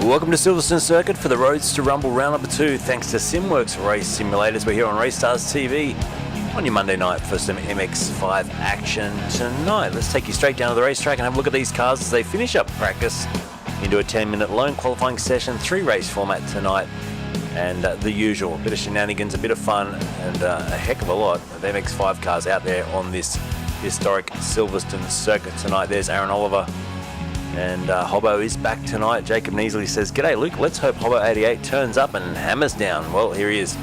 Welcome to Silverstone Circuit for the Roadster Rumble round number 2. Thanks to Simworx Race Simulators. We're here on Race Stars TV on your Monday night for some MX5 action tonight. Let's take you straight down to the racetrack and have a look at these cars as they finish up practice into a 10-minute lone qualifying session, 3-race format tonight, and the usual, a bit of shenanigans, a bit of fun, and a heck of a lot of MX5 cars out there on this historic Silverstone Circuit tonight. There's Aaron Oliver. And Hobbo is back tonight. Jacob Neasley says, "G'day Luke, let's hope Hobbo88 turns up and hammers down." Well, here he is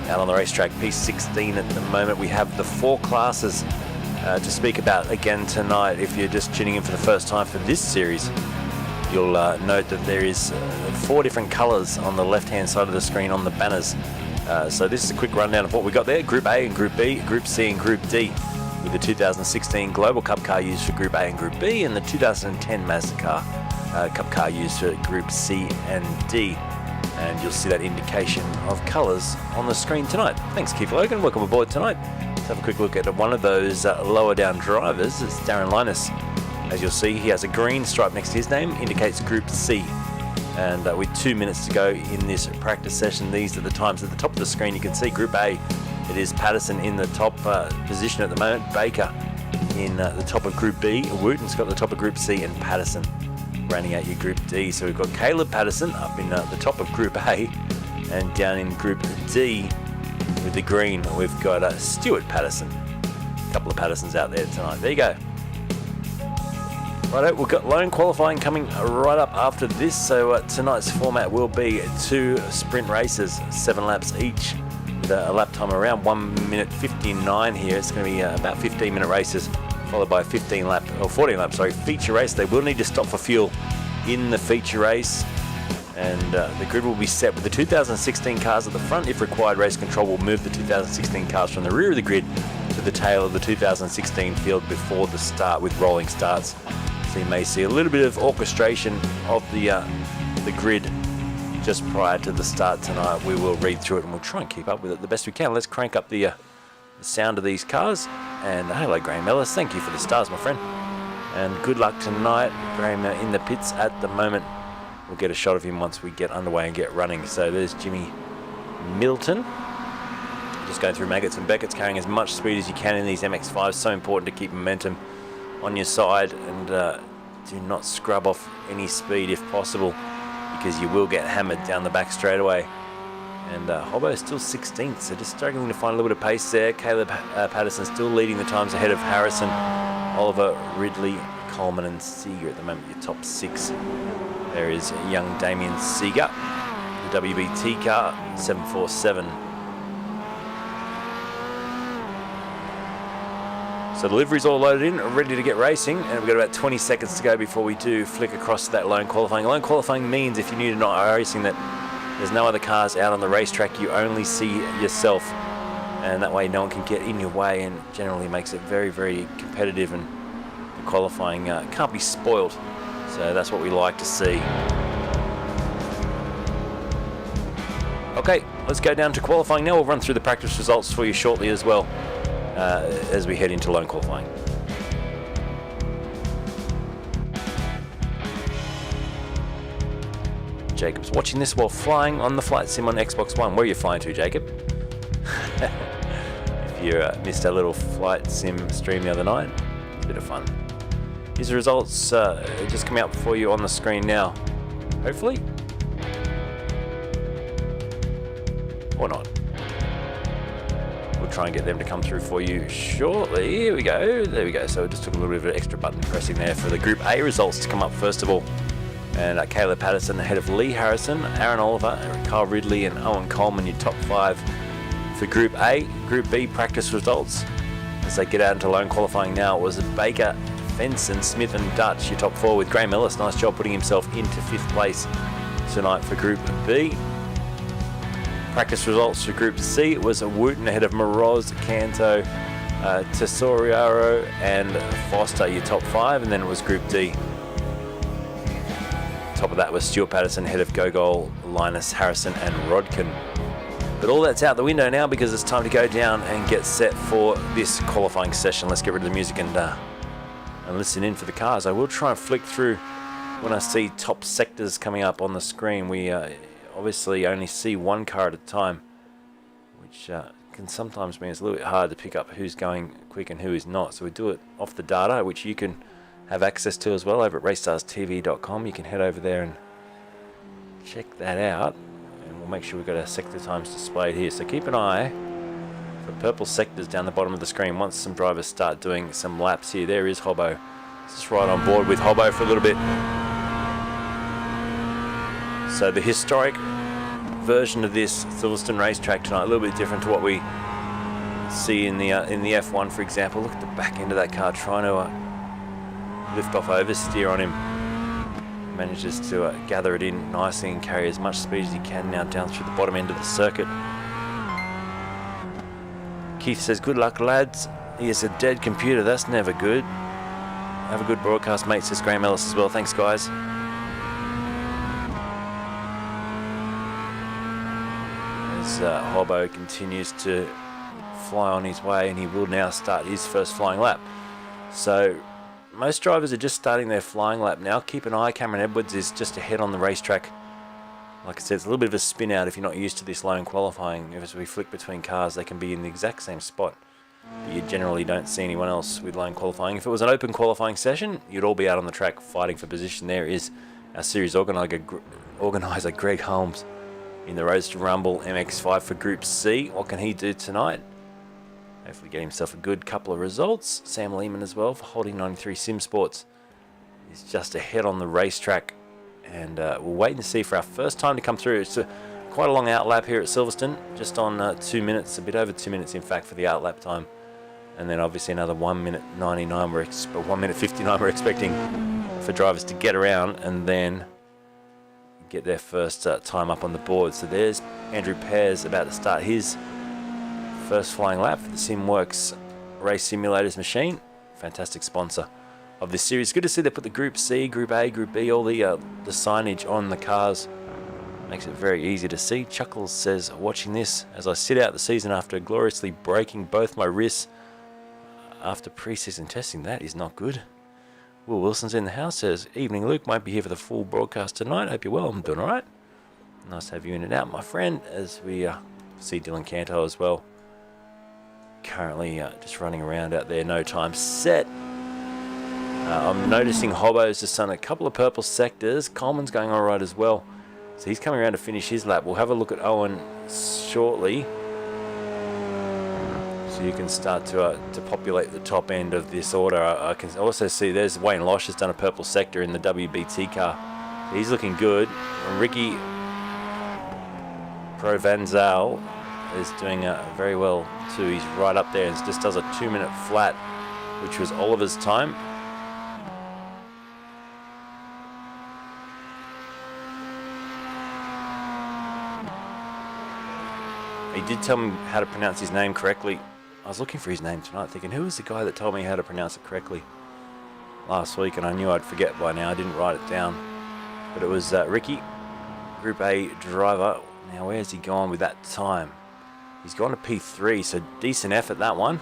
out on the racetrack, P16 at the moment. We have the 4 classes to speak about again tonight. If you're just tuning in for the first time for this series, you'll note that there is 4 different colours on the left-hand side of the screen on the banners. So this is a quick rundown of what we got there. Group A and Group B, Group C and Group D, with the 2016 Global Cup car used for Group A and Group B, and the 2010 Mazda Cup car used for Group C and D. And you'll see that indication of colours on the screen tonight. Thanks, Keith Logan. Welcome aboard tonight. Let's have a quick look at one of those lower down drivers. It's Darren Linus. As you'll see, he has a green stripe next to his name, indicates Group C. And with 2 minutes to go in this practice session, these are the times at the top of the screen. You can see Group A. It is Patterson in the top position at the moment, Baker in the top of Group B, Wooten's got the top of Group C, and Patterson rounding out your Group D. So we've got Caleb Patterson up in the top of Group A, and down in Group D with the green we've got Stuart Patterson. A couple of Pattersons out there tonight. There you go. Righto, we've got lone qualifying coming right up after this. So tonight's format will be 2 sprint races, 7 laps each, a lap time around 1 minute 59 here. It's going to be about 15-minute races, followed by a 14 lap feature race. They will need to stop for fuel in the feature race, and the grid will be set with the 2016 cars at the front. If required, race control will move the 2016 cars from the rear of the grid to the tail of the 2016 field before the start with rolling starts. So you may see a little bit of orchestration of the grid just prior to the start tonight. We will read through it and we'll try and keep up with it the best we can. Let's crank up the sound of these cars. And hello, Graham Ellis. Thank you for the stars, my friend. And good luck tonight. Graham in the pits at the moment. We'll get a shot of him once we get underway and get running. So there's Jimmy Milton. Just going through Maggots and Beckett's, carrying as much speed as you can in these MX5s. So important to keep momentum on your side, and do not scrub off any speed if possible, because you will get hammered down the back straight away. And Hobbo is still 16th, so just struggling to find a little bit of pace there. Caleb Patterson still leading the times ahead of Harrison, Oliver, Ridley, Coleman and Seeger at the moment, your top 6. There is young Damien Seeger, the WBT car, 747. So the livery's all loaded in, ready to get racing, and we've got about 20 seconds to go before we do flick across to that lone qualifying. Lone qualifying means, if you're new to not racing, that there's no other cars out on the racetrack. You only see yourself, and that way no one can get in your way, and generally makes it very, very competitive, and the qualifying can't be spoiled. So that's what we like to see. Okay, let's go down to qualifying now. We'll run through the practice results for you shortly as well, as we head into lone qualifying. Jacob's watching this while flying on the flight sim on Xbox One. Where are you flying to, Jacob? If you missed our little flight sim stream the other night, it's a bit of fun. Here's the results just coming up for you on the screen now. Hopefully. Or not. We'll try and get them to come through for you shortly. Here we go. There we go. So it just took a little bit of an extra button pressing there for the Group A results to come up first of all. And Caleb Patterson ahead of Lee Harrison, Aaron Oliver, Kyle Ridley and Owen Coleman, your top 5 for Group A. Group B practice results as they get out into lone qualifying now. It was Baker, Fenson, Smith and Dutch, your top 4, with Graham Ellis. Nice job putting himself into 5th place tonight for Group B. Practice results for Group C, it was Wooten ahead of Moroz, Canto, Tesoriaro and Foster, your top 5, and then it was Group D. Top of that was Stuart Patterson ahead of Gogol, Linus, Harrison and Rodkin. But all that's out the window now, because it's time to go down and get set for this qualifying session. Let's get rid of the music and listen in for the cars. I will try and flick through when I see top sectors coming up on the screen, we obviously only see one car at a time, which can sometimes mean it's a little bit hard to pick up who's going quick and who is not. So we do it off the data, which you can have access to as well over at raceStarsTV.com. You can head over there and check that out, and we'll make sure we've got our sector times displayed here. So keep an eye for purple sectors down the bottom of the screen once some drivers start doing some laps here. There is Hobbo. Just right on board with Hobbo for a little bit. So the historic version of this Silverstone racetrack tonight, a little bit different to what we see in the F1, for example. Look at the back end of that car trying to lift off oversteer on him. Manages to gather it in nicely and carry as much speed as he can now down through the bottom end of the circuit. Keith says, good luck, lads. He is a dead computer. That's never good. Have a good broadcast, mate, says Graham Ellis as well. Thanks, guys. As Hobbo continues to fly on his way, and he will now start his first flying lap. So most drivers are just starting their flying lap now. Keep an eye, Cameron Edwards is just ahead on the racetrack. Like I said, it's a little bit of a spin out if you're not used to this lone qualifying. As we flick between cars, they can be in the exact same spot. But you generally don't see anyone else with lone qualifying. If it was an open qualifying session, you'd all be out on the track fighting for position. There is our series organiser Greg Holmes in the Roadster Rumble MX5 for Group C. What can he do tonight? Hopefully get himself a good couple of results. Sam Lehman as well for Holding 93 Sim Sports is just ahead on the racetrack, and we're waiting to see for our first time to come through. It's quite a long outlap here at Silverstone, just on 2 minutes, a bit over 2 minutes in fact for the outlap time, and then obviously another 1 minute 99 1 minute 59 we're expecting for drivers to get around and then get their first time up on the board. So there's Andrew Pears about to start his first flying lap for the Simworx Race Simulators machine. Fantastic sponsor of this series. Good to see they put the Group C, Group A, Group B, all the signage on the cars. Makes it very easy to see. Chuckles says, watching this as I sit out the season after gloriously breaking both my wrists after pre-season testing. That is not good. Will Wilson's in the house, says, evening Luke, might be here for the full broadcast tonight. Hope you're well. I'm doing alright. Nice to have you in and out, my friend, as we see Dylan Canto as well. Currently just running around out there, no time set. I'm noticing Hobbo's just done a couple of purple sectors. Coleman's going all right as well. So he's coming around to finish his lap. We'll have a look at Owen shortly. So you can start to populate the top end of this order. I can also see there's Wayne Losh has done a purple sector in the WBT car. He's looking good. And Ricky Provanzal is doing very well too. He's right up there and just does a 2 minute flat, which was Oliver's time. He did tell me how to pronounce his name correctly. I was looking for his name tonight thinking, who was the guy that told me how to pronounce it correctly last week, and I knew I'd forget by now. I didn't write it down. But it was Ricky, Group A driver. Now where's he gone with that time? He's gone to P3, so decent effort that one.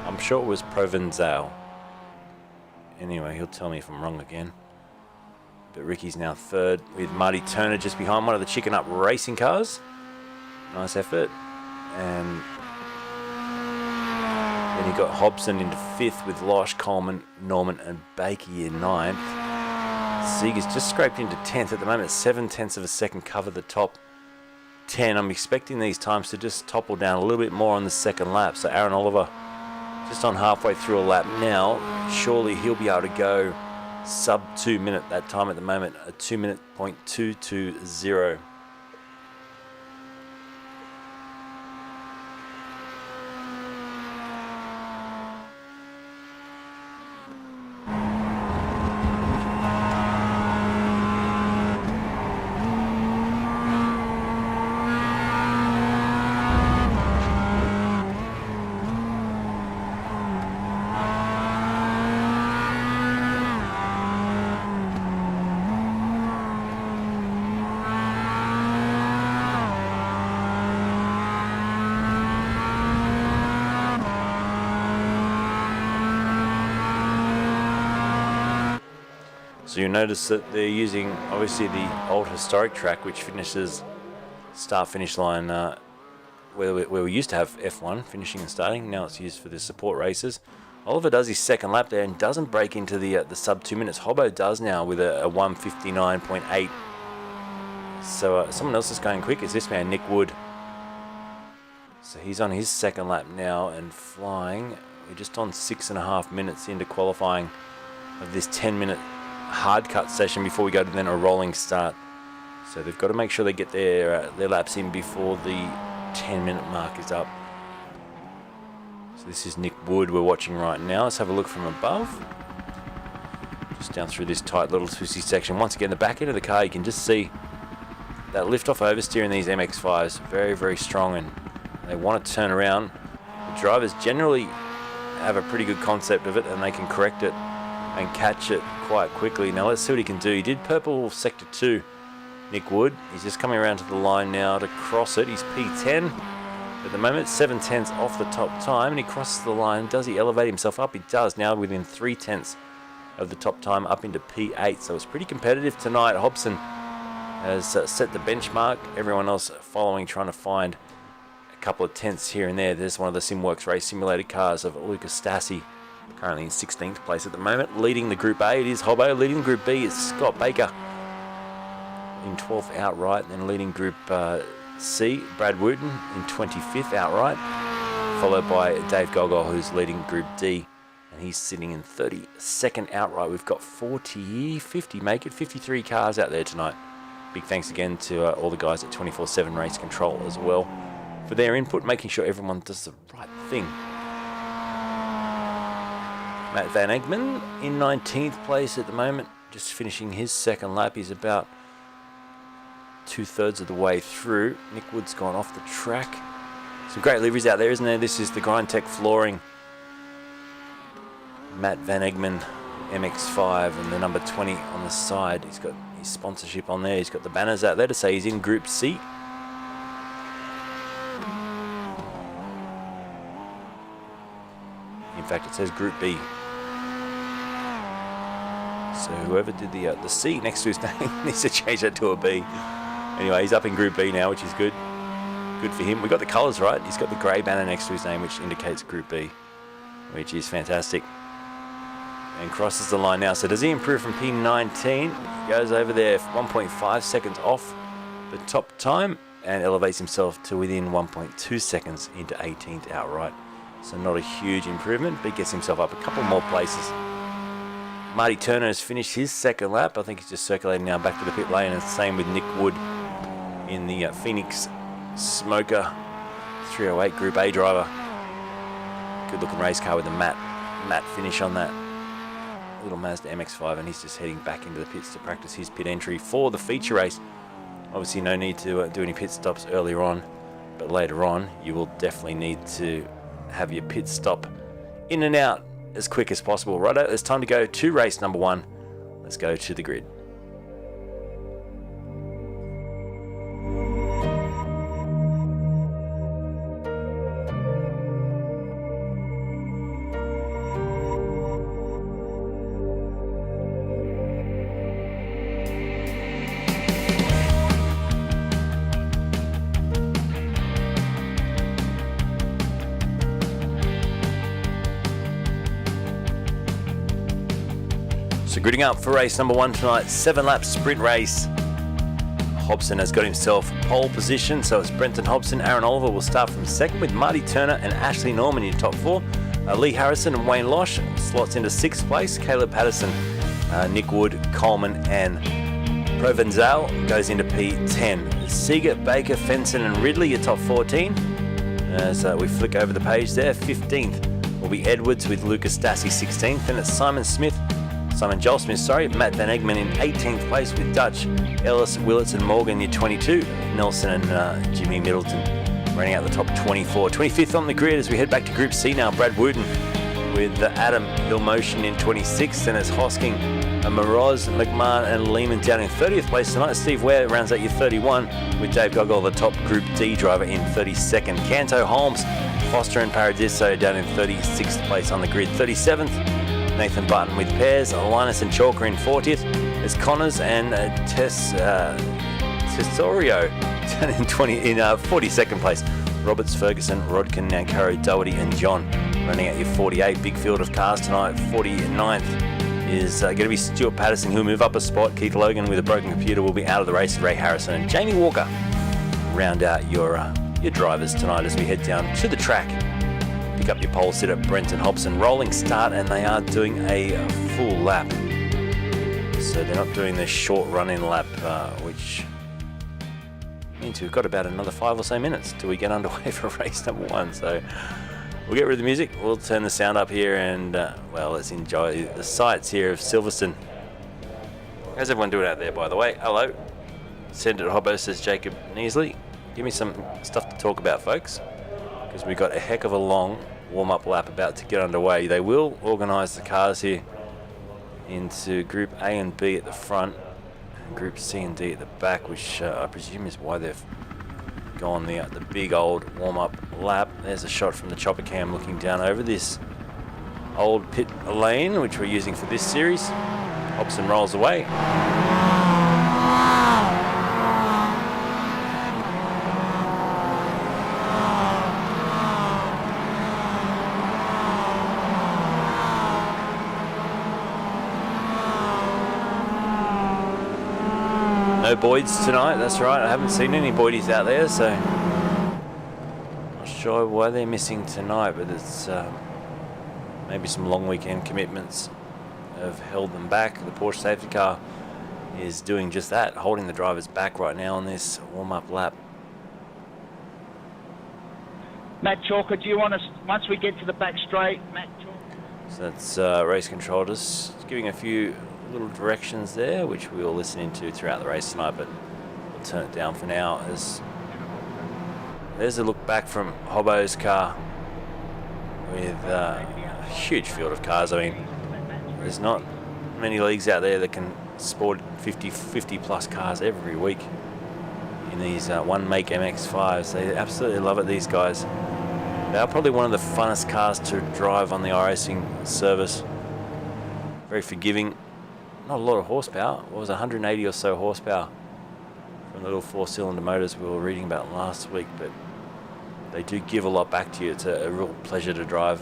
I'm sure it was Provenzal. Anyway, he'll tell me if I'm wrong again. But Ricky's now third with Marty Turner just behind one of the Chicken Up racing cars. Nice effort. And then you got Hobson into fifth with Losh, Coleman, Norman and Bakey in ninth. Seeger's just scraped into 10th at the moment. 7/10 of a second cover the top 10. I'm expecting these times to just topple down a little bit more on the second lap. So Aaron Oliver just on halfway through a lap now. Surely he'll be able to go sub 2 minute that time at the moment. A 2 minute .220. So you notice that they're using obviously the old historic track, which finishes start-finish line where we used to have F1 finishing and starting. Now it's used for the support races. Oliver does his second lap there and doesn't break into the sub 2 minutes. Hobbo does now with a 1:59.8. So someone else is going quick. Is this man, Nick Wood. So he's on his second lap now and flying. We're just on 6.5 minutes into qualifying of this 10-minute hard cut session before we go to then a rolling start. So they've got to make sure they get their laps in before the 10-minute mark is up. So this is Nick Wood we're watching right now. Let's have a look from above. Just down through this tight little twisty section. Once again, the back end of the car, you can just see that lift-off oversteer in these MX-5s. Very, very strong, and they want to turn around. The drivers generally have a pretty good concept of it, and they can correct it and catch it quite quickly. Now let's see what he can do. He did purple sector 2, Nick Wood. He's just coming around to the line now to cross it. He's P10 at the moment, 7/10 off the top time, and he crosses the line. Does he elevate himself up? He does, now within 3/10 of the top time, up into P8. So it's pretty competitive tonight. Hobson has set the benchmark. Everyone else following, trying to find a couple of tenths here and there. There's one of the Simworx race simulator cars of Lucas Stassi, currently in 16th place at the moment. Leading the Group A, it is Hobbo. Leading Group B is Scott Baker in 12th outright. And then leading Group C, Brad Wooten in 25th outright. Followed by Dave Gogol, who's leading Group D. And he's sitting in 32nd outright. We've got 53 cars out there tonight. Big thanks again to all the guys at 24/7 Race Control as well for their input, making sure everyone does the right thing. Matt Van Egmond in 19th place at the moment, just finishing his second lap. He's about 2/3 of the way through. Nick Wood's gone off the track. Some great liveries out there, isn't there? This is the Grindtech flooring. Matt Van Egmond MX-5 and the number 20 on the side. He's got his sponsorship on there. He's got the banners out there to say he's in Group C. In fact, it says Group B. So whoever did the C next to his name needs to change that to a B. Anyway, he's up in Group B now, which is good. Good for him. We got the colours right. He's got the grey banner next to his name, which indicates Group B, which is fantastic. And crosses the line now. So does he improve from P19? He goes over there 1.5 seconds off the top time and elevates himself to within 1.2 seconds into 18th outright. So not a huge improvement, but gets himself up a couple more places. Marty Turner has finished his second lap. I think he's just circulating now back to the pit lane, and same with Nick Wood in the Phoenix Smoker 308 Group A driver. Good looking race car with a matte finish on that little Mazda MX-5, and he's just heading back into the pits to practice his pit entry for the feature race. Obviously no need to do any pit stops earlier on, but later on you will definitely need to have your pit stop in and out as quick as possible. Righto, it's time to go to race number 1. Let's go to the grid. So gridding up for race number 1 tonight, 7-lap sprint race. Hobson has got himself pole position, so it's Brenton Hobson. Aaron Oliver will start from second with Marty Turner and Ashley Norman in top 4. Lee Harrison and Wayne Losh slots into 6th place. Caleb Patterson, Nick Wood, Coleman and Provenzale goes into P10. Seager, Baker, Fenson and Ridley are top 14. As we flick over the page there, 15th will be Edwards with Lucas Stassi 16th. Then it's Simon Joel Smith, Matt Van Egmond in 18th place with Dutch, Ellis, Willits and Morgan in 22. Nelson and Jimmy Middleton running out the top 24. 25th on the grid as we head back to Group C now. Brad Wooten with Adam Hillmotion in 26th. Then it's Hosking, Moroz, McMahon and Lehman down in 30th place tonight. Steve Ware rounds out your 31 with Dave Gogol, the top Group D driver, in 32nd. Canto, Holmes, Foster and Paradiso down in 36th place on the grid. 37th, Nathan Button with Pears, Linus and Chalker in 40th. It's Connors and Tesorio in 42nd place. Roberts, Ferguson, Rodkin, Nankaro, Doherty and John running at your 48. Big field of cars tonight. 49th is going to be Stuart Patterson. He'll move up a spot. Keith Logan with a broken computer will be out of the race. Ray Harrison and Jamie Walker round out your drivers tonight as we head down to the track. Pick up your pole sitter Brenton Hobson. Rolling start, and they are doing a full lap. So they're not doing the short run-in lap, which means we've got about another 5 or so minutes till we get underway for race number 1. So we'll get rid of the music. We'll turn the sound up here, and well, let's enjoy the sights here of Silverstone. How's everyone doing out there, by the way? Hello. Send it to Hobbo, says Jacob Neasley. Give me some stuff to talk about, folks, because we've got a heck of a long warm-up lap about to get underway. They will organise the cars here into Group A and B at the front, and Group C and D at the back, which I presume is why they've gone the big old warm-up lap. There's a shot from the chopper cam looking down over this old pit lane, which we're using for this series. Hobson rolls away. No Boyds tonight, that's right. I haven't seen any Boydies out there, so not sure why they're missing tonight, but it's maybe some long weekend commitments have held them back. The Porsche safety car is doing just that, holding the drivers back right now on this warm-up lap. Matt Chalker, do you want us, once we get to the back straight, Matt Chalker? So that's race control just giving a few little directions there, which we'll listen into throughout the race tonight, but we'll turn it down for now. As there's a look back from Hobbo's car with a huge field of cars. I mean, there's not many leagues out there that can sport 50 plus cars every week in these one make MX-5s. They absolutely love it, these guys. They are probably one of the funnest cars to drive on the iRacing service. Very forgiving. Not a lot of horsepower. What was 180 or so horsepower from the little 4-cylinder motors we were reading about last week, but they do give a lot back to you. It's a real pleasure to drive.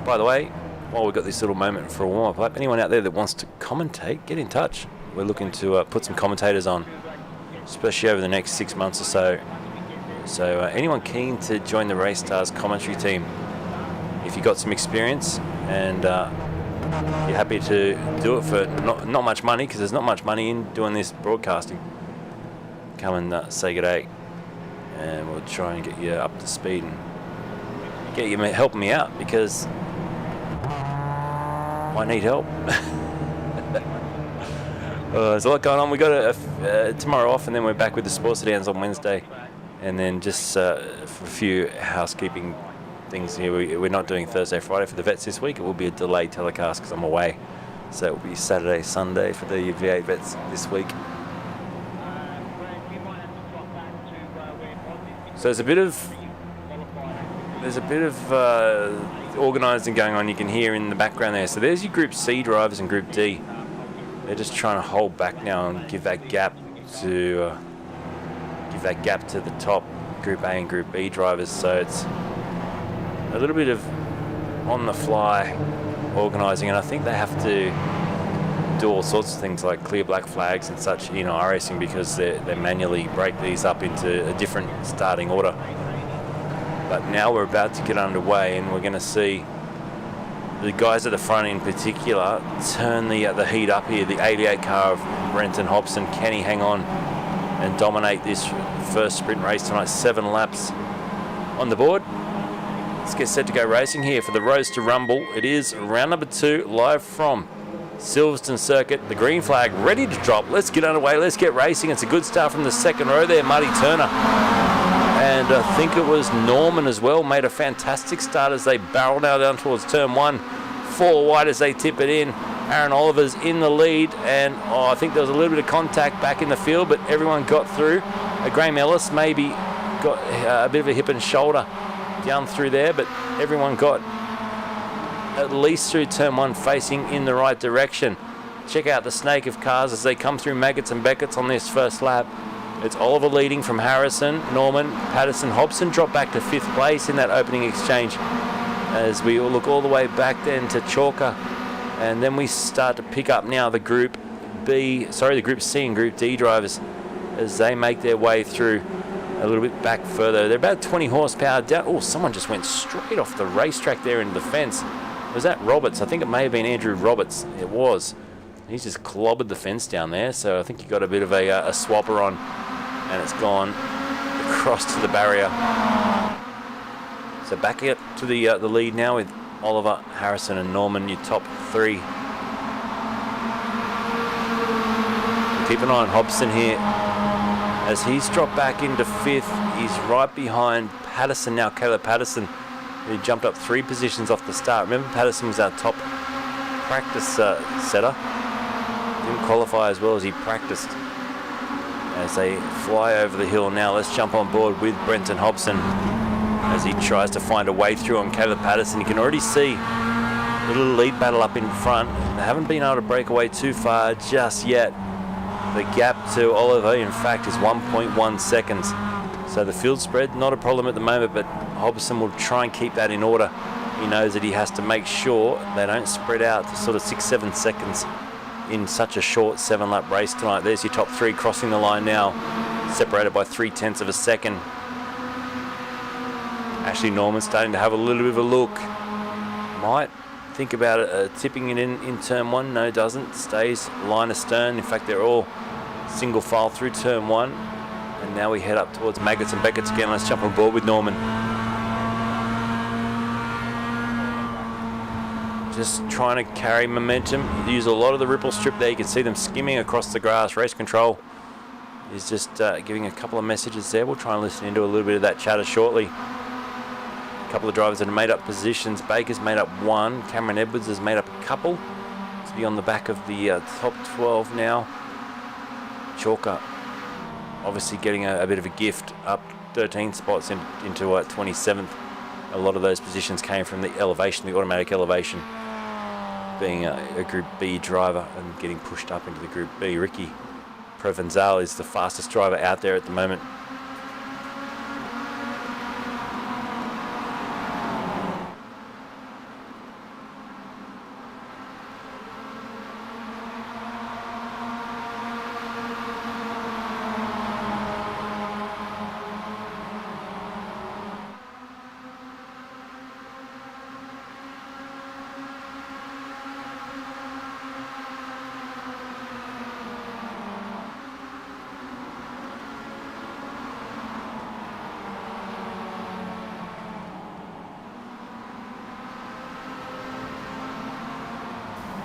By the way, while we've got this little moment for a warm-up lap, anyone out there that wants to commentate, get in touch. We're looking to put some commentators on, especially over the next 6 months or so. So anyone keen to join the Race Stars commentary team, if you've got some experience and you're happy to do it for not much money, because there's not much money in doing this broadcasting, come and say good day, and we'll try and get you up to speed and get you helping me out, because I need help. There's a lot going on. We got tomorrow off, and then we're back with the sports sedans on Wednesday. And then just for a few housekeeping things here, we're not doing Thursday, Friday for the vets this week. It will be a delayed telecast because I'm away. So it will be Saturday, Sunday for the V8 vets this week. So there's a bit of organising going on. You can hear in the background there. So there's your Group C drivers and Group D. They're just trying to hold back now and give that gap to the top Group A and Group B drivers. So it's a little bit of on the fly organising, and I think they have to do all sorts of things like clear black flags and such in iRacing, because they manually break these up into a different starting order. But now we're about to get underway, and we're going to see the guys at the front in particular turn the heat up here. The 88 car of Brenton Hobson, can he hang on and dominate this first sprint race tonight? 7 laps on the board. Let's get set to go racing here for the Roadster Rumble. It is round number 2, live from Silverstone Circuit. The green flag ready to drop. Let's get underway. Let's get racing. It's a good start from the second row there. Marty Turner, and I think it was Norman as well, made a fantastic start as they barrel now down towards turn 1. 4 wide as they tip it in. Aaron Oliver's in the lead, and I think there was a little bit of contact back in the field, but everyone got through. Graham Ellis maybe got a bit of a hip and shoulder down through there, but everyone got at least through turn 1 facing in the right direction. Check out the snake of cars as they come through Maggots and Beckett's on this first lap. It's Oliver leading from Harrison, Norman, Patterson, Hobson dropped back to 5th place in that opening exchange as we all look all the way back then to Chalker. And then we start to pick up now the Group C and Group D drivers as they make their way through a little bit back further. They're about 20 horsepower down. Oh, someone just went straight off the racetrack there into the fence. Was that Roberts? I think it may have been Andrew Roberts. It was. He's just clobbered the fence down there, so I think he got a bit of a swapper on, and it's gone across to the barrier. So back up to the lead now with Oliver, Harrison and Norman, your top 3. Keep an eye on Hobson here as he's dropped back into 5th. He's right behind Patterson now, Caleb Patterson, who jumped up 3 positions off the start. Remember, Patterson was our top practice setter. Didn't qualify as well as he practiced. As they fly over the hill now, let's jump on board with Brenton Hobson as he tries to find a way through on Caleb Patterson. You can already see a little lead battle up in front. They haven't been able to break away too far just yet. The gap to Oliver, in fact, is 1.1 seconds. So the field spread, not a problem at the moment, but Hobson will try and keep that in order. He knows that he has to make sure they don't spread out to sort of 6-7 seconds in such a short 7-lap race tonight. There's your top 3 crossing the line now, separated by 0.3 of a second. Ashley Norman starting to have a little bit of a look. Might think about it, tipping it in turn 1. No, doesn't. Stays line astern. In fact, they're all single file through turn 1. And now we head up towards Maggots and Beckett's again. Let's jump on board with Norman. Just trying to carry momentum. Use a lot of the ripple strip there. You can see them skimming across the grass. Race control is just giving a couple of messages there. We'll try and listen into a little bit of that chatter shortly. A couple of drivers that have made up positions. Baker's made up 1. Cameron Edwards has made up a couple. To be on the back of the top 12 now. Chalker obviously getting a bit of a gift, up 13 spots into 27th. A lot of those positions came from the elevation, the automatic elevation, being a Group B driver and getting pushed up into the Group B. Ricky Provenzal is the fastest driver out there at the moment.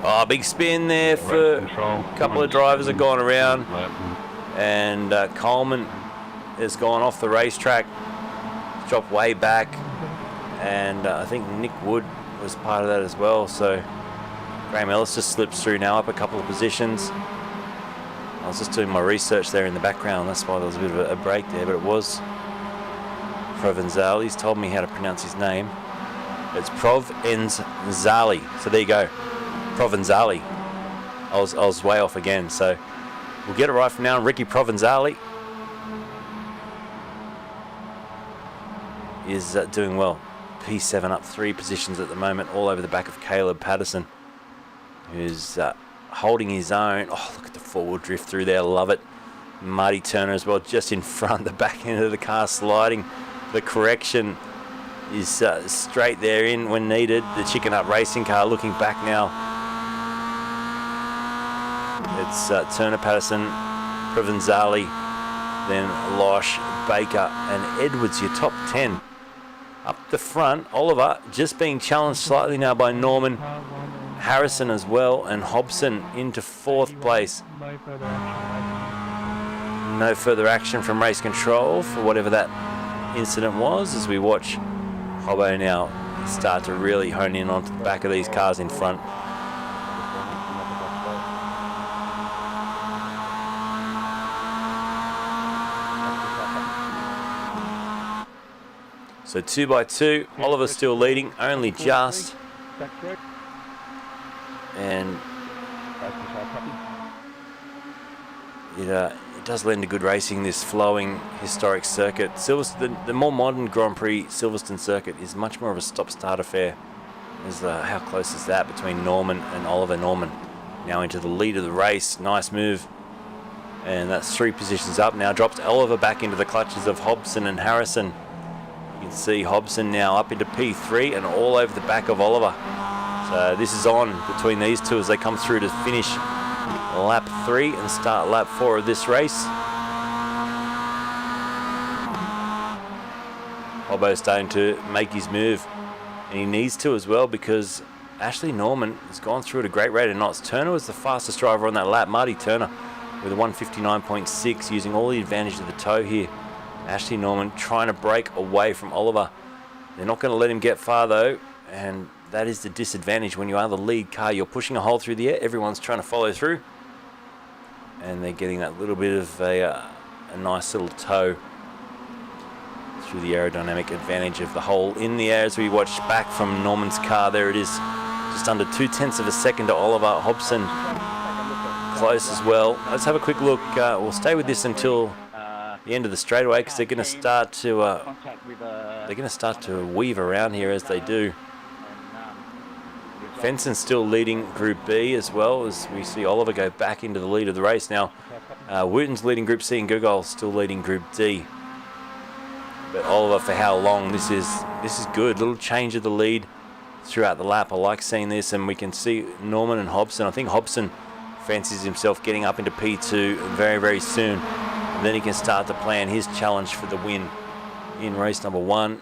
Oh, big spin there for a couple of drivers have gone around, and Coleman has gone off the racetrack, dropped way back, and I think Nick Wood was part of that as well. So Graham Ellis just slips through now, up a couple of positions. I was just doing my research there in the background, that's why there was a bit of a break there, but it was Provenzali. He's told me how to pronounce his name. It's Provenzali. So there you go. Provenzali. I was way off again, so we'll get it right from now on. Ricky Provenzali is doing well. P7 up 3 positions at the moment, all over the back of Caleb Patterson, who's holding his own. Oh, look at the forward drift through there, love it. Marty Turner as well, just in front, the back end of the car sliding. The correction is straight there in when needed. The Chicken Up racing car looking back now. It's Turner, Patterson, Provenzali, then Losh, Baker and Edwards, your top 10. Up the front, Oliver just being challenged slightly now by Norman, Harrison as well, and Hobson into 4th place. No further action from race control for whatever that incident was, as we watch Hobbo now start to really hone in onto the back of these cars in front. So 2 by 2, Oliver still leading, only just. And it does lend to good racing, this flowing historic circuit. The more modern Grand Prix Silverstone circuit is much more of a stop-start affair. How close is that between Norman and Oliver? Norman now into the lead of the race. Nice move. And that's 3 positions up now. Drops Oliver back into the clutches of Hobson and Harrison. You can see Hobson now up into P3 and all over the back of Oliver. So this is on between these two as they come through to finish lap 3 and start lap 4 of this race. Hobbo's starting to make his move, and he needs to as well, because Ashley Norman has gone through at a great rate of knots. Turner was the fastest driver on that lap, Marty Turner, with a 159.6, using all the advantage of the toe here. Ashley Norman trying to break away from Oliver. They're not going to let him get far though, and that is the disadvantage when you are the lead car. You're pushing a hole through the air, everyone's trying to follow through, and they're getting that little bit of a nice little toe through the aerodynamic advantage of the hole in the air. As we watch back from Norman's car, there it is, just under 0.2 of a second to Oliver. Hobson close as well. Let's have a quick look. We'll stay with this until the end of the straightaway, because they're going to start to weave around here as they do. Fenson's still leading Group B, as well as we see Oliver go back into the lead of the race now. Wooten's leading Group C and Gugol still leading Group D. But Oliver, for how long? This is good. Little change of the lead throughout the lap. I like seeing this, and we can see Norman and Hobson. I think Hobson fancies himself getting up into P2 very, very soon, and then he can start to plan his challenge for the win in race number 1.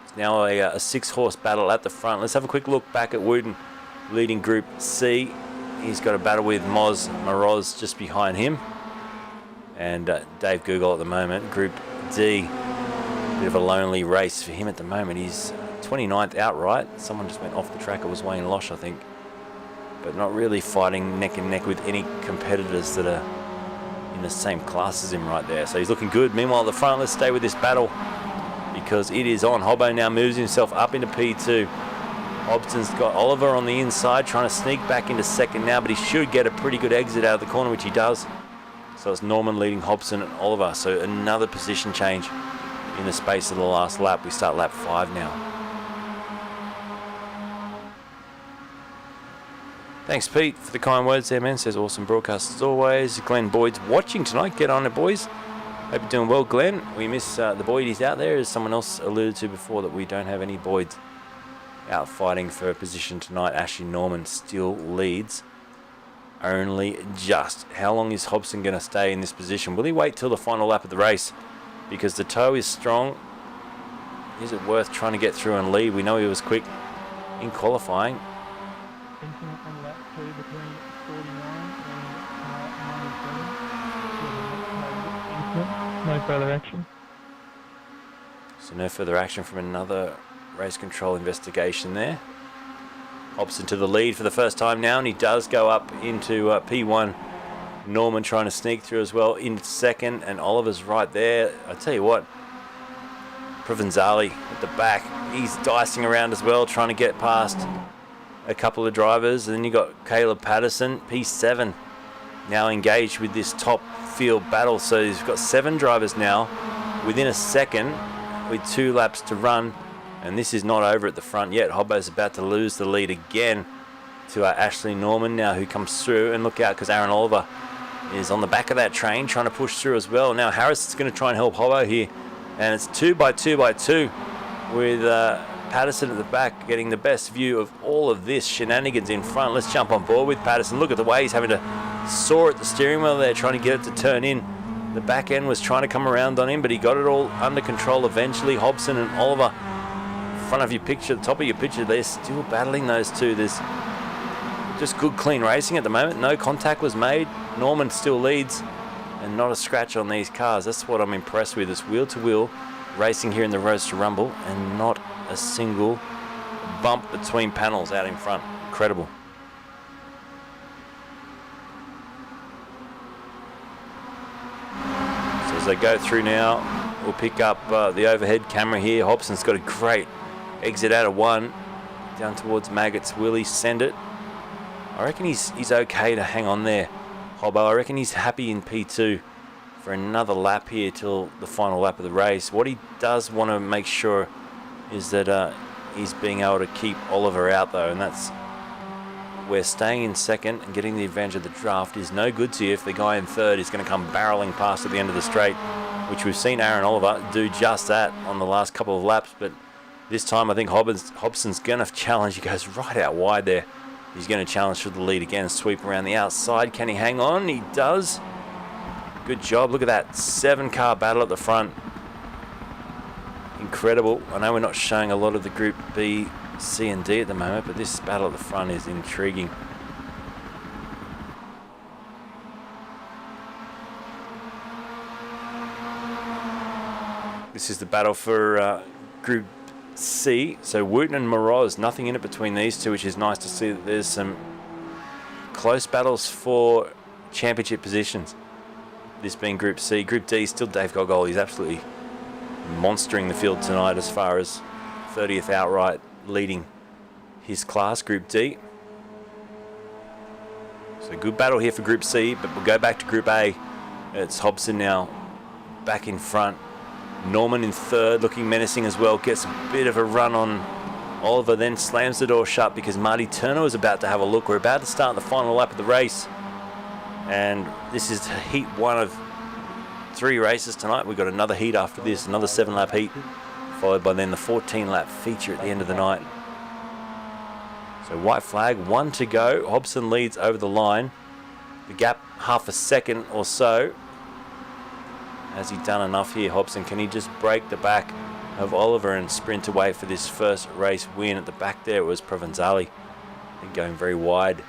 It's now a 6-horse battle at the front. Let's have a quick look back at Wooten leading Group C. He's got a battle with Moroz just behind him, and Dave Google at the moment. Group D, bit of a lonely race for him at the moment. He's 29th outright. Someone just went off the track. It was Wayne Losh, I think, but not really fighting neck and neck with any competitors that are in the same class as him right there. So he's looking good. Meanwhile, at the front, let's stay with this battle, because it is on. Hobbo now moves himself up into P2. Hobson's got Oliver on the inside, trying to sneak back into second now, but he should get a pretty good exit out of the corner, which he does. So it's Norman leading Hobson and Oliver. So another position change in the space of the last lap. We start lap 5 now. Thanks, Pete, for the kind words there, man. Says awesome broadcast as always. Glenn Boyd's watching tonight. Get on it, boys. Hope you're doing well, Glenn. We miss the Boydies out there, as someone else alluded to before, that we don't have any Boyds out fighting for a position tonight. Ashley Norman still leads, only just. How long is Hobson going to stay in this position? Will he wait till the final lap of the race? Because the toe is strong. Is it worth trying to get through and lead? We know he was quick in qualifying. On lap 2 between 49 and no further action. So no further action from another race control investigation there. Hobson to the lead for the first time now, and he does go up into P1. Norman trying to sneak through as well in second, and Oliver's right there. I tell you what, Provenzali at the back, he's dicing around as well, trying to get past a couple of drivers. And then you got Caleb Patterson, P7, now engaged with this top field battle. So he's got 7 drivers now within a second with 2 laps to run, and this is not over at the front yet. Hobbo's about to lose the lead again to Ashley Norman now, who comes through. And look out, because Aaron Oliver is on the back of that train trying to push through as well. Now Harris is going to try and help Hobbo here, and it's 2 by 2 by 2 with Patterson at the back getting the best view of all of this shenanigans in front. Let's jump on board with Patterson. Look at the way he's having to saw at the steering wheel there, trying to get it to turn in. The back end was trying to come around on him, but he got it all under control eventually. Hobson and Oliver, front of your picture, the top of your picture, they're still battling, those two. There's just good, clean racing at the moment. No contact was made. Norman still leads, and not a scratch on these cars. That's what I'm impressed with. It's wheel-to-wheel racing here in the Roadster Rumble, and not a single bump between panels out in front. Incredible. So as they go through now, will pick up the overhead camera here. Hobson's got a great exit out of 1 down towards Maggots. Will he send it? I reckon he's okay to hang on there, Hobbo. I reckon he's happy in P2 for another lap here till the final lap of the race. What he does want to make sure is that he's being able to keep Oliver out though, and that's where staying in second and getting the advantage of the draft is no good to you if the guy in third is going to come barreling past at the end of the straight, which we've seen Aaron Oliver do just that on the last couple of laps. But this time I think Hobson's going to challenge. He goes right out wide there. He's going to challenge for the lead again, sweep around the outside. Can he hang on? He does. Good job. Look at that 7-car battle at the front. Incredible. I know we're not showing a lot of the Group B, C and D at the moment, but this battle at the front is intriguing. This is the battle for Group C. So Wooten and Moroz, nothing in it between these two, which is nice to see that there's some close battles for championship positions. This being Group C. Group D, still Dave Gogol. He's absolutely monstering the field tonight as far as 30th outright, leading his class, Group D. So good battle here for Group C, but we'll go back to Group A. It's Hobson now back in front. Norman in third, looking menacing as well. Gets a bit of a run on Oliver, then slams the door shut because Marty Turner was about to have a look. We're about to start the final lap of the race. And this is heat 1 of 3 races tonight. We've got another heat after this, another 7-lap heat, followed by then the 14-lap feature at the end of the night. So white flag, 1 to go. Hobson leads over the line. The gap half a second or so. Has he done enough here, Hobson? Can he just break the back of Oliver and sprint away for this first race win? At the back there was Provenzali, going very wide,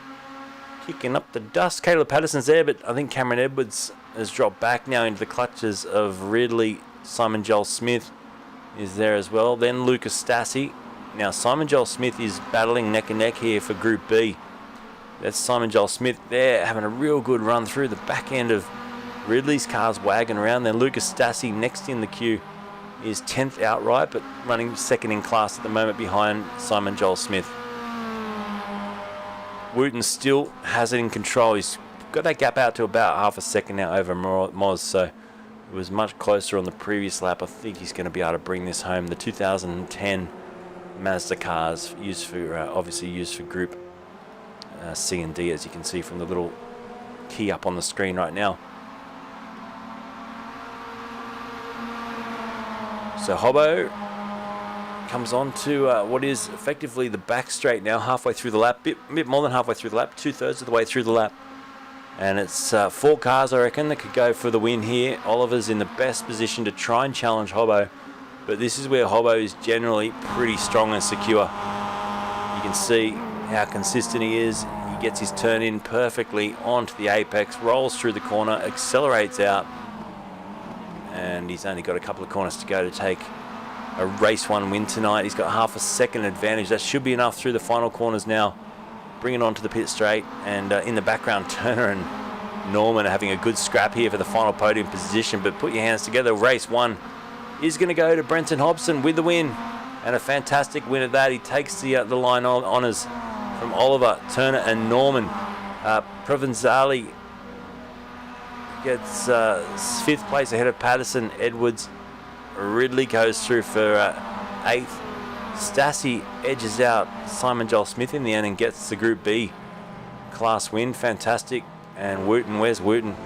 kicking up the dust. Caleb Patterson's there, but I think Cameron Edwards has dropped back now into the clutches of Ridley. Simon Joel Smith is there as well. Then Lucas Stassi. Now Simon Joel Smith is battling neck and neck here for Group B. That's Simon Joel Smith there, having a real good run through the back end of Ridley's car's wagging around. Then Lucas Stassi next in the queue is 10th outright, but running second in class at the moment behind Simon Joel Smith. Wooten still has it in control. He's got that gap out to about half a second now over Moz, so it was much closer on the previous lap. I think he's going to be able to bring this home. The 2010 Mazda cars used for obviously used for Group C and D, as you can see from the little key up on the screen right now. So Hobbo comes on to what is effectively the back straight now, halfway through the lap, bit more than halfway through the lap, 2/3 of the way through the lap. And it's 4 cars, I reckon, that could go for the win here. Oliver's in the best position to try and challenge Hobbo, but this is where Hobbo is generally pretty strong and secure. You can see how consistent he is. He gets his turn in perfectly onto the apex, rolls through the corner, accelerates out, and he's only got a couple of corners to go to take a race 1 win tonight. He's got half a second advantage. That should be enough through the final corners now. Bring it onto the pit straight, and in the background, Turner and Norman are having a good scrap here for the final podium position. But put your hands together. Race 1 is going to go to Brenton Hobson with the win, and a fantastic win at that. He takes the line honours from Oliver, Turner and Norman. Provenzali gets 5th place ahead of Patterson. Edwards, Ridley goes through for 8th. Stassi edges out Simon Joel Smith in the end and gets the Group B class win. Fantastic. And Wooten, where's Wooten?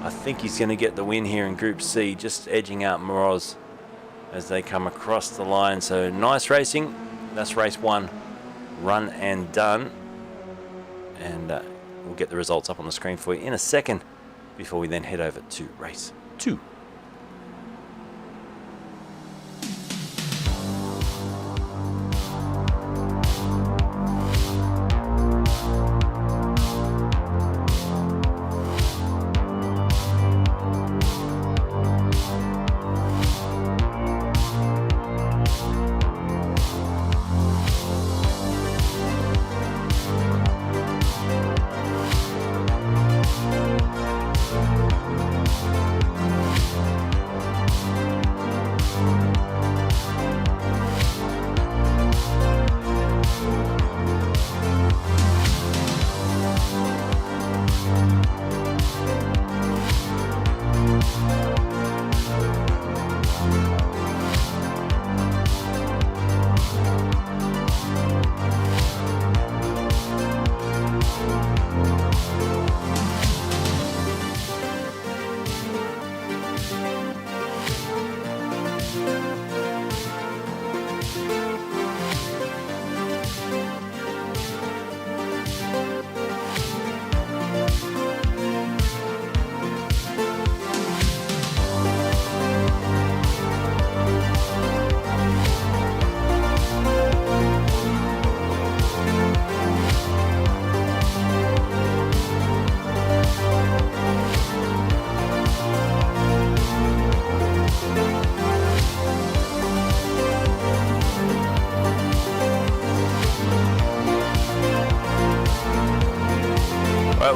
I think he's going to get the win here in Group C, just edging out Moroz as they come across the line. So nice racing. That's race 1 run and done. And we'll get the results up on the screen for you in a second before we then head over to race 2.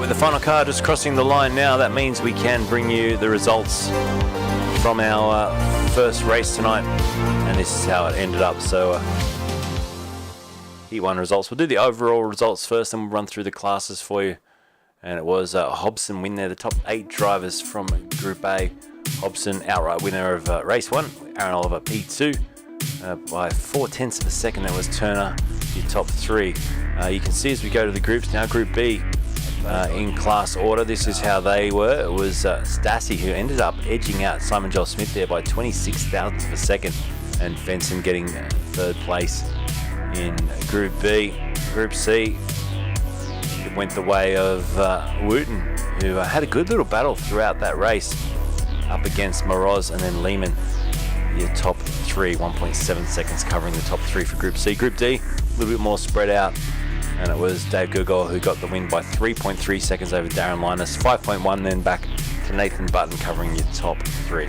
with the final car just crossing the line now, that means we can bring you the results from our first race tonight, and this is how it ended up. So Heat 1 results. We'll do the overall results first, and we'll run through the classes for you. And it was Hobson win there, the top 8 drivers from Group A. Hobson outright winner of race 1, Aaron Oliver P2 by 0.4 of a second. There was Turner, your top 3. You can see as we go to the groups now, Group B in class order, this is how they were. It was Stassi who ended up edging out Simon Joel Smith there by 26 thousandths of a second, and Fenton getting 3rd place in Group B. Group C, it went the way of Wooten, who had a good little battle throughout that race up against Moroz and then Lehman. Your top 3, 1.7 seconds covering the top 3 for Group C. Group D, a little bit more spread out, and it was Dave Gurgol who got the win by 3.3 seconds over Darren Linus. 5.1 then back to Nathan Button covering your top 3.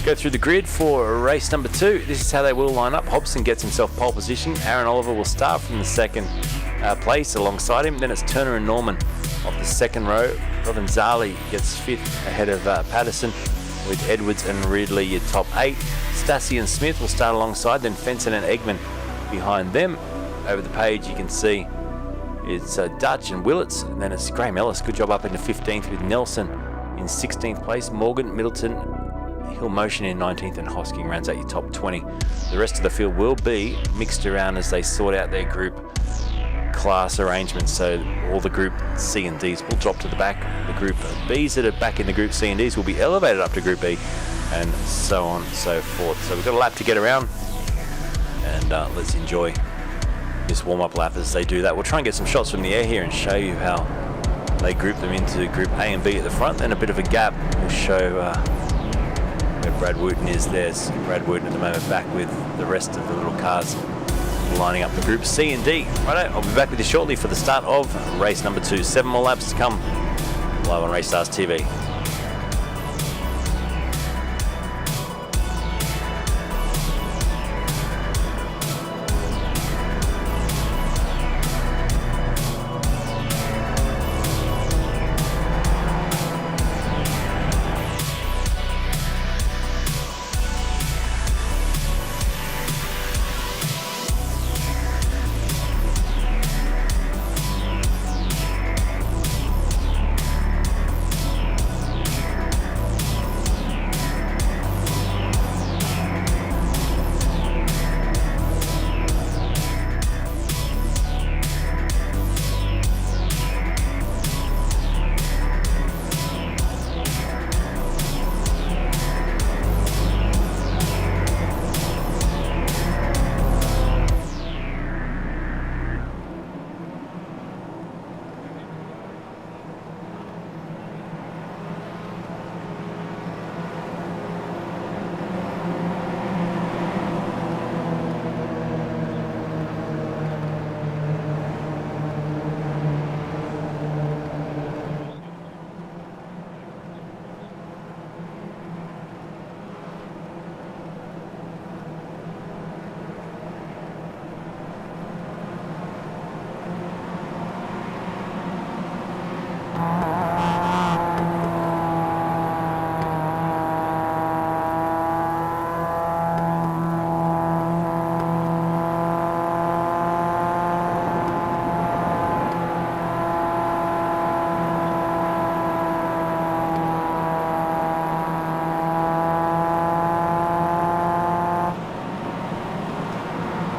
Go through the grid for race number 2. This is how they will line up. Hobson gets himself pole position. Aaron Oliver will start from the 2nd place alongside him. Then it's Turner and Norman off the 2nd row. Provenzali gets 5th ahead of Patterson, with Edwards and Ridley your top 8. Stassi and Smith will start alongside, then Fenton and Eggman behind them. Over the page you can see it's Dutch and Willits, and then it's Graham Ellis. Good job up into 15th with Nelson in 16th place. Morgan, Middleton, Hill Motion in 19th, and Hosking rounds out your top 20. The rest of the field will be mixed around as they sort out their group class arrangements. So all the Group C and Ds will drop to the back. The Group Bs that are back in the Group C and Ds will be elevated up to Group B, and so on and so forth. So we've got a lap to get around, and let's enjoy this warm-up lap as they do that. We'll try and get some shots from the air here and show you how they group them into Group A and B at the front, then a bit of a gap. We'll show where Brad Wooten is. There's Brad Wooten at the moment back with the rest of the little cars lining up the Group C and D. Righto, I'll be back with you shortly for the start of race number 2. 7 more laps to come live on Race Stars TV.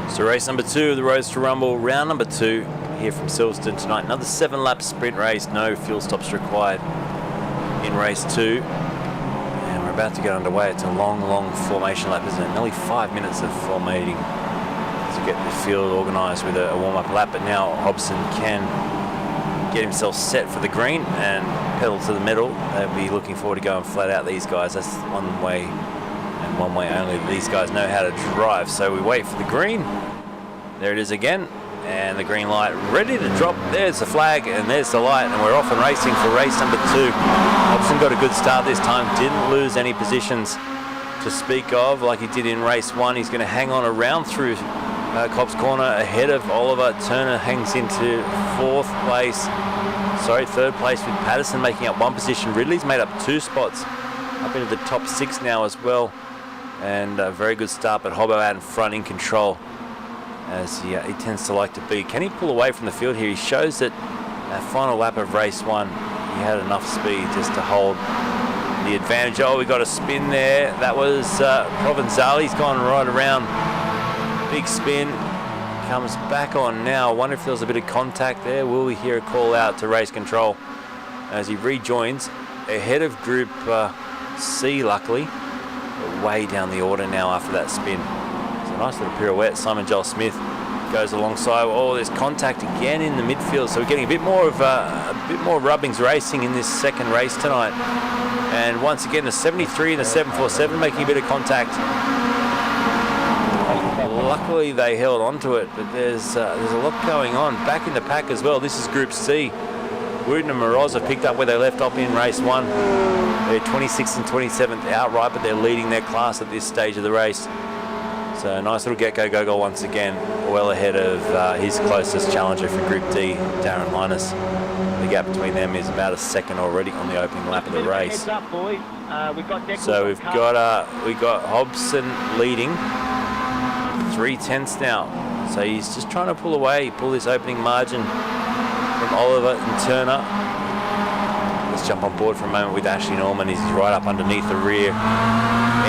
So race number 2 of the Roadster Rumble, round number 2 here from Silverstone tonight. Another 7-lap sprint race, no fuel stops required in race 2. And we're about to get underway. It's a long, long formation lap, isn't it? Nearly 5 minutes of formating to get the field organised with a warm-up lap. But now Hobson can get himself set for the green and pedal to the metal. They'll be looking forward to going flat out, these guys. That's one way and one way only. These guys know how to drive. So we wait for the green. There it is again, and the green light ready to drop. There's the flag and there's the light, and we're off and racing for race number 2. Hobson got a good start this time, didn't lose any positions to speak of like he did in race 1. He's going to hang on around through Cobb's Corner ahead of Oliver. Turner hangs into third place with Patterson making up one position. Ridley's made up 2 spots, up into the top 6 now as well. And a very good start, but Hobbo out in front in control, as he tends to like to be. Can he pull away from the field here? He shows that final lap of race 1, he had enough speed just to hold the advantage. Oh, we got a spin there. That was Provenzali's gone right around. Big spin. Comes back on now. I wonder if there was a bit of contact there. Will we hear a call out to race control as he rejoins ahead of Group C, luckily. But way down the order now after that spin. It's a nice little pirouette. Simon Joel Smith goes alongside. Oh, there's contact again in the midfield, so we're getting a bit more rubbings racing in this second race tonight. And once again, the 73 and the 747 making a bit of contact. Luckily they held on to it, but there's a lot going on back in the pack as well. This is Group C. Wooten and Moroz have picked up where they left off in race 1. They're 26th and 27th outright, but they're leading their class at this stage of the race. So a nice little get-go-go once again, well ahead of his closest challenger for Group D, Darren Linus. The gap between them is about a second already on the opening lap of the race. Heads up, boys. So we've got Hobson leading 3/10 now. So he's just trying to pull this opening margin from Oliver and Turner. Let's jump on board for a moment with Ashley Norman. He's right up underneath the rear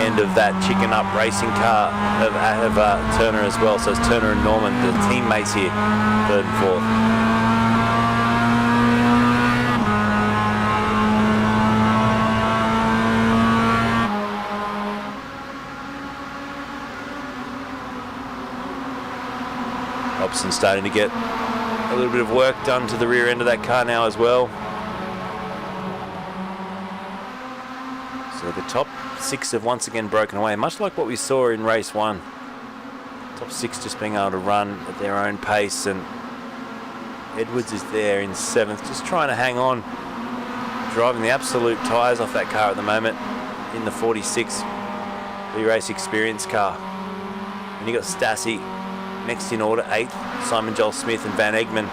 end of that chicken up racing car of Turner as well. So it's Turner and Norman, the teammates here, 3rd and 4th. Hobson starting to get a little bit of work done to the rear end of that car now as well. So the top 6 have once again broken away, much like what we saw in race 1. Top 6 just being able to run at their own pace, and Edwards is there in 7th, just trying to hang on, driving the absolute tyres off that car at the moment in the 46 V-Race Experience car. And you got Stassi next in order, 8th, Simon Joel Smith and Van Egman,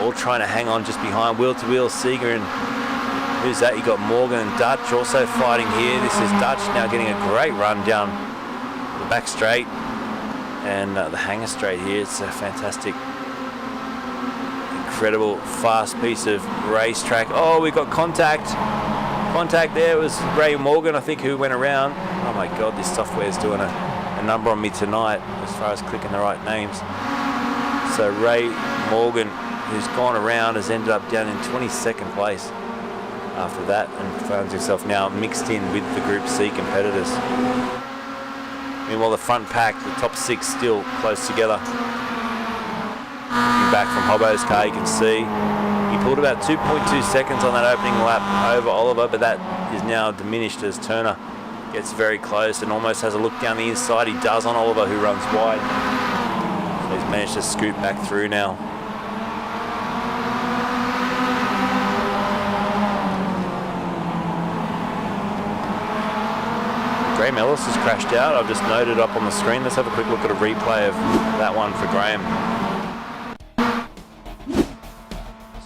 all trying to hang on just behind. Wheel to wheel, Seeger and who's that? You got Morgan and Dutch also fighting here. This is Dutch now getting a great run down the back straight and the hanger straight here. It's a fantastic, incredible, fast piece of racetrack. Oh, we got contact. Contact there. It was Ray Morgan, I think, who went around. Oh my God, this software is doing a number on me tonight as far as clicking the right names. So Ray Morgan, who's gone around, has ended up down in 22nd place after that and finds himself now mixed in with the Group C competitors. Meanwhile, the front pack, the top 6 still close together. Looking back from Hobbo's car, you can see he pulled about 2.2 seconds on that opening lap over Oliver, but that is now diminished as Turner gets very close and almost has a look down the inside. He does on Oliver, who runs wide. So he's managed to scoot back through now. Graham Ellis has crashed out. I've just noted up on the screen. Let's have a quick look at a replay of that one for Graham.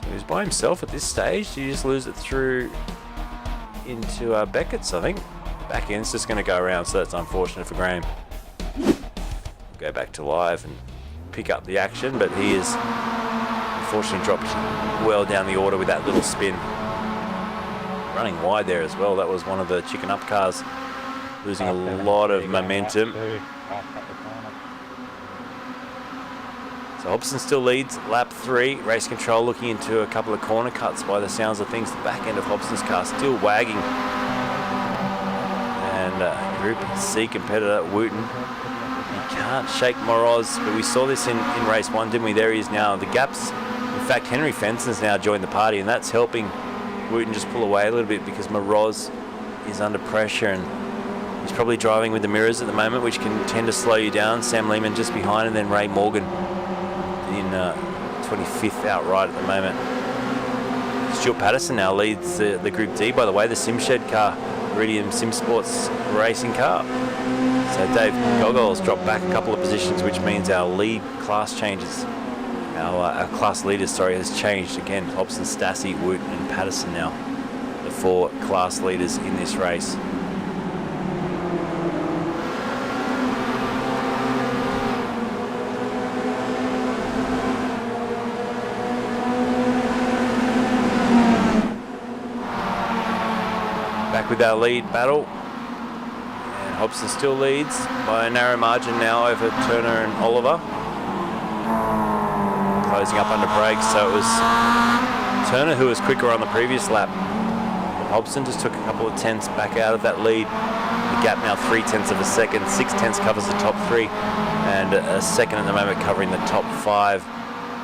So he's by himself at this stage. Did he just lose it through into Beckett's, I think? Back end's just going to go around, so that's unfortunate for Graham. We'll go back to live and pick up the action, but he is unfortunately dropped well down the order with that little spin. Running wide there as well. That was one of the chicken up cars, losing a lot of momentum. So Hobson still leads lap 3. Race control looking into a couple of corner cuts by the sounds of things. The back end of Hobson's car still wagging. And Group C competitor Wooten, he can't shake Moroz, but we saw this in race 1, didn't we? There he is now. The gaps, in fact, Henry Fenson's now joined the party, and that's helping Wooten just pull away a little bit because Moroz is under pressure and he's probably driving with the mirrors at the moment, which can tend to slow you down. Sam Lehman just behind, and then Ray Morgan in 25th outright at the moment. Stuart Patterson now leads the Group D, by the way, the Simshed car, Iridium Sim Sports racing car. So Dave Goggles dropped back a couple of positions, which means our lead class changes Our class leaders, has changed again. Hobson, Stassi, Woot and Patterson now, the 4 class leaders in this race. Back with our lead battle. And Hobson still leads by a narrow margin now over Turner and Oliver. Closing up under brakes, so it was Turner who was quicker on the previous lap. But Hobson just took a couple of tenths back out of that lead. The gap now 0.3 of a second. 6 tenths covers the top 3, and a second at the moment covering the top 5.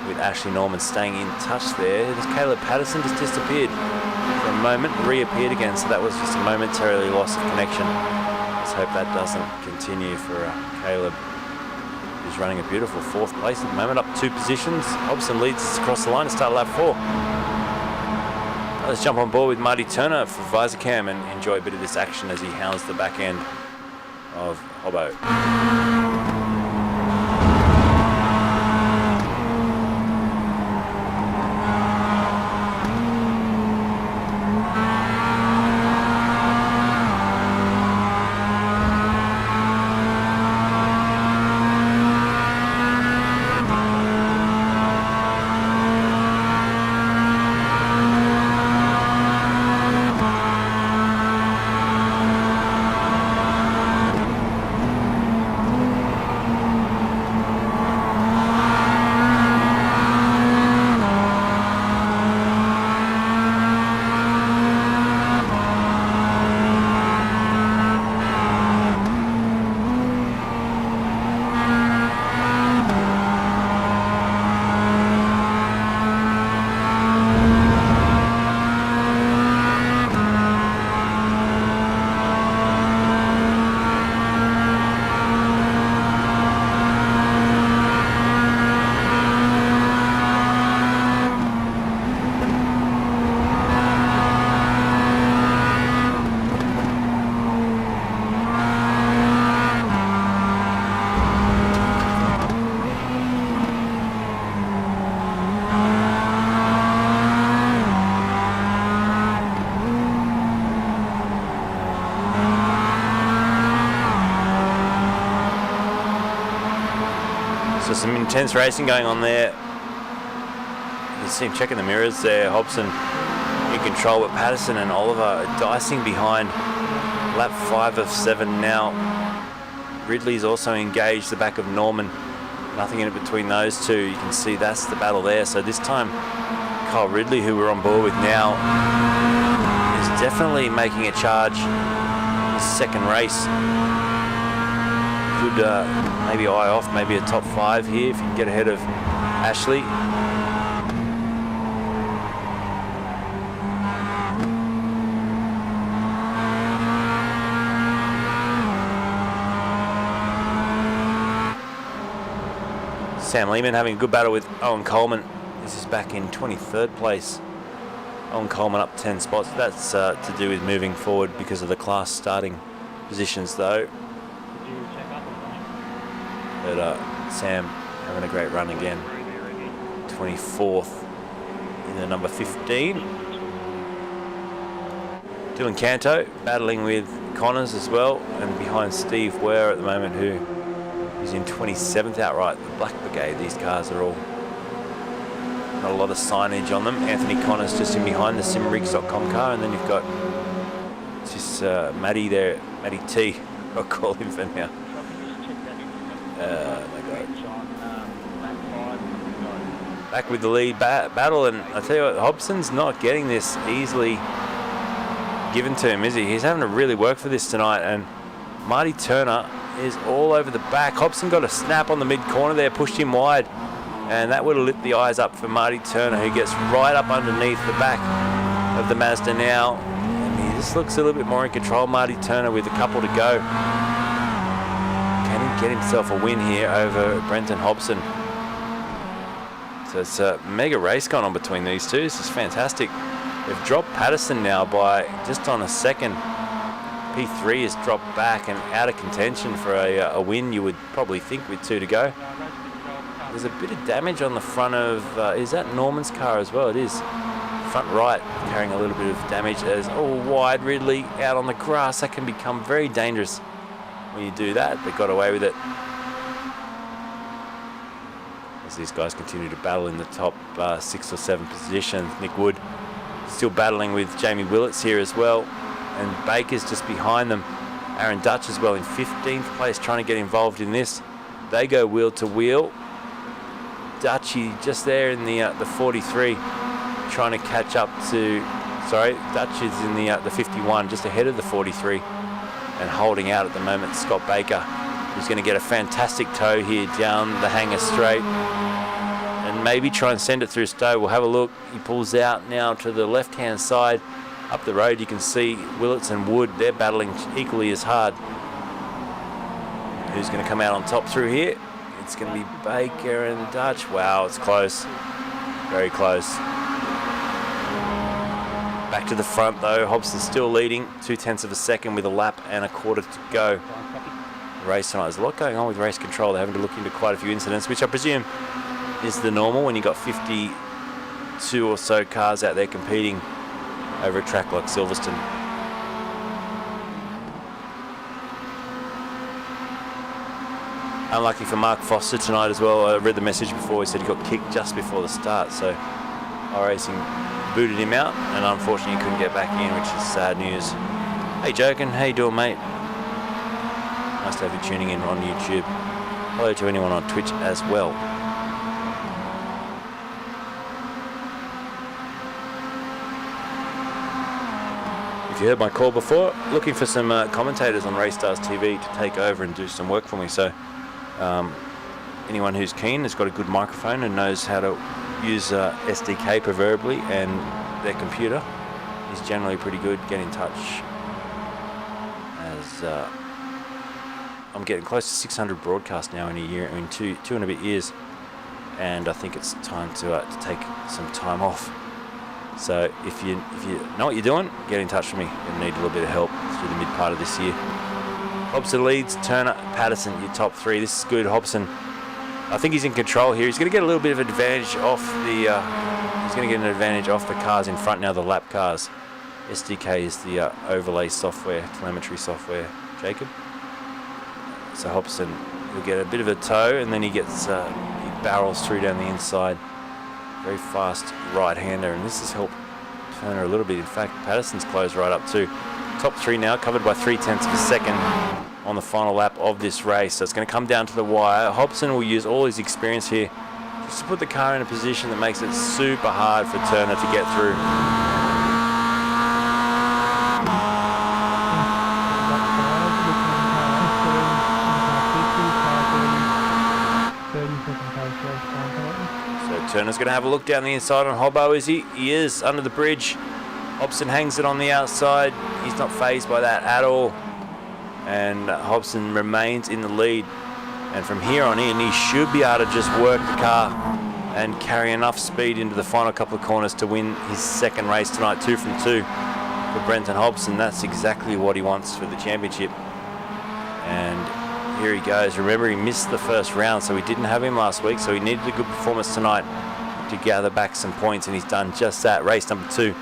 With Ashley Norman staying in touch there. Caleb Patterson just disappeared for a moment, reappeared again, so that was just a momentarily loss of connection. Let's hope that doesn't continue for Caleb. He's running a beautiful 4th place at the moment, up 2 positions. Hobson leads us across the line to start lap 4. Let's jump on board with Marty Turner for VisorCam and enjoy a bit of this action as he hounds the back end of Hobbo. So some intense racing going on there. You can see him checking the mirrors there. Hobson in control, but Patterson and Oliver are dicing behind. Lap 5 of 7 now. Ridley's also engaged the back of Norman. Nothing in it between those two. You can see that's the battle there. So this time, Kyle Ridley, who we're on board with now, is definitely making a charge in his second race. Could maybe eye off, maybe a top 5 here if you can get ahead of Ashley. Sam Lehman having a good battle with Owen Coleman. This is back in 23rd place. Owen Coleman up 10 spots. That's to do with moving forward because of the class starting positions though. But Sam having a great run again. 24th in the number 15. Dylan Canto battling with Connors as well, and behind Steve Ware at the moment, who is in 27th outright. The Black Brigade, these cars are all not a lot of signage on them. Anthony Connors just in behind the Simworx.com car, and then you've got just Matty there, Matty T, I'll call him for now. Back with the lead battle, and I tell you what, Hobson's not getting this easily given to him, is he? He's having to really work for this tonight, and Marty Turner is all over the back. Hobson got a snap on the mid-corner there, pushed him wide, and that would have lit the eyes up for Marty Turner, who gets right up underneath the back of the Mazda now, and he just looks a little bit more in control. Marty Turner with a couple to go. Can he get himself a win here over Brenton Hobson? So it's a mega race going on between these two. This is fantastic. They've dropped Patterson now by just on a second. P3 has dropped back and out of contention for a win, you would probably think, with 2 to go. there's a bit of damage on the front of, is that Norman's car as well? It is. Front right carrying a little bit of damage as, wide Ridley out on the grass. That can become very dangerous when you do that. They got away with it. As these guys continue to battle in the top 6 or 7 positions. Nick Wood still battling with Jamie Willits here as well. And Baker's just behind them. Aaron Dutch as well in 15th place, trying to get involved in this. They go wheel to wheel. Dutchy just there in the 43, trying to catch up to, Dutch is in the 51, just ahead of the 43, and holding out at the moment Scott Baker, who's going to get a fantastic tow here down the Hanger Straight, and maybe try and send it through Stowe. We'll have a look. He pulls out now to the left-hand side. Up the road, you can see Willits and Wood, they're battling equally as hard. Who's going to come out on top through here? It's going to be Baker and Dutch. Wow, it's close. Very close. Back to the front though, Hobson's still leading, 0.2 of a second with a lap and a quarter to go. Race tonight, there's a lot going on with race control. They're having to look into quite a few incidents, which I presume is the normal when you've got 52 or so cars out there competing over a track like Silverstone. Unlucky for Mark Foster tonight as well. I read the message before. He said he got kicked just before the start, so iRacing booted him out, and unfortunately he couldn't get back in, which is sad news. Hey Joken, how you doing, mate? Nice to have you tuning in on YouTube. Hello to anyone on Twitch as well. If you heard my call before, looking for some commentators on Racestars TV to take over and do some work for me. So anyone who's keen has got a good microphone and knows how to use SDK preferably and their computer is generally pretty good. Get in touch, as I'm getting close to 600 broadcasts now in a year, in two and a bit years, and I think it's time to take some time off. So if you know what you're doing, get in touch with me. You need a little bit of help through the mid part of this year. Hobson leads, Turner, Patterson, your top 3. This is good. Hobson, I think he's in control here. He's going to get a little bit of advantage off the. He's going to get an advantage off the cars in front now, the lap cars. SDK is the overlay software, telemetry software. Jacob. So Hobson will get a bit of a tow, and then he gets he barrels through down the inside. Very fast right-hander, and this has helped Turner a little bit. In fact, Patterson's closed right up too. Top 3 now, covered by 0.3 of a second on the final lap of this race. So it's going to come down to the wire. Hobson will use all his experience here just to put the car in a position that makes it super hard for Turner to get through. Turner's going to have a look down the inside on Hobbo, is he? He is, under the bridge. Hobson hangs it on the outside. He's not fazed by that at all. And Hobson remains in the lead. And from here on in, he should be able to just work the car and carry enough speed into the final couple of corners to win his second race tonight, 2 from 2 for Brenton Hobson. That's exactly what he wants for the championship. And here he goes. Remember, he missed the first round, so we didn't have him last week, so he needed a good performance tonight to gather back some points, and he's done just that. Race number 2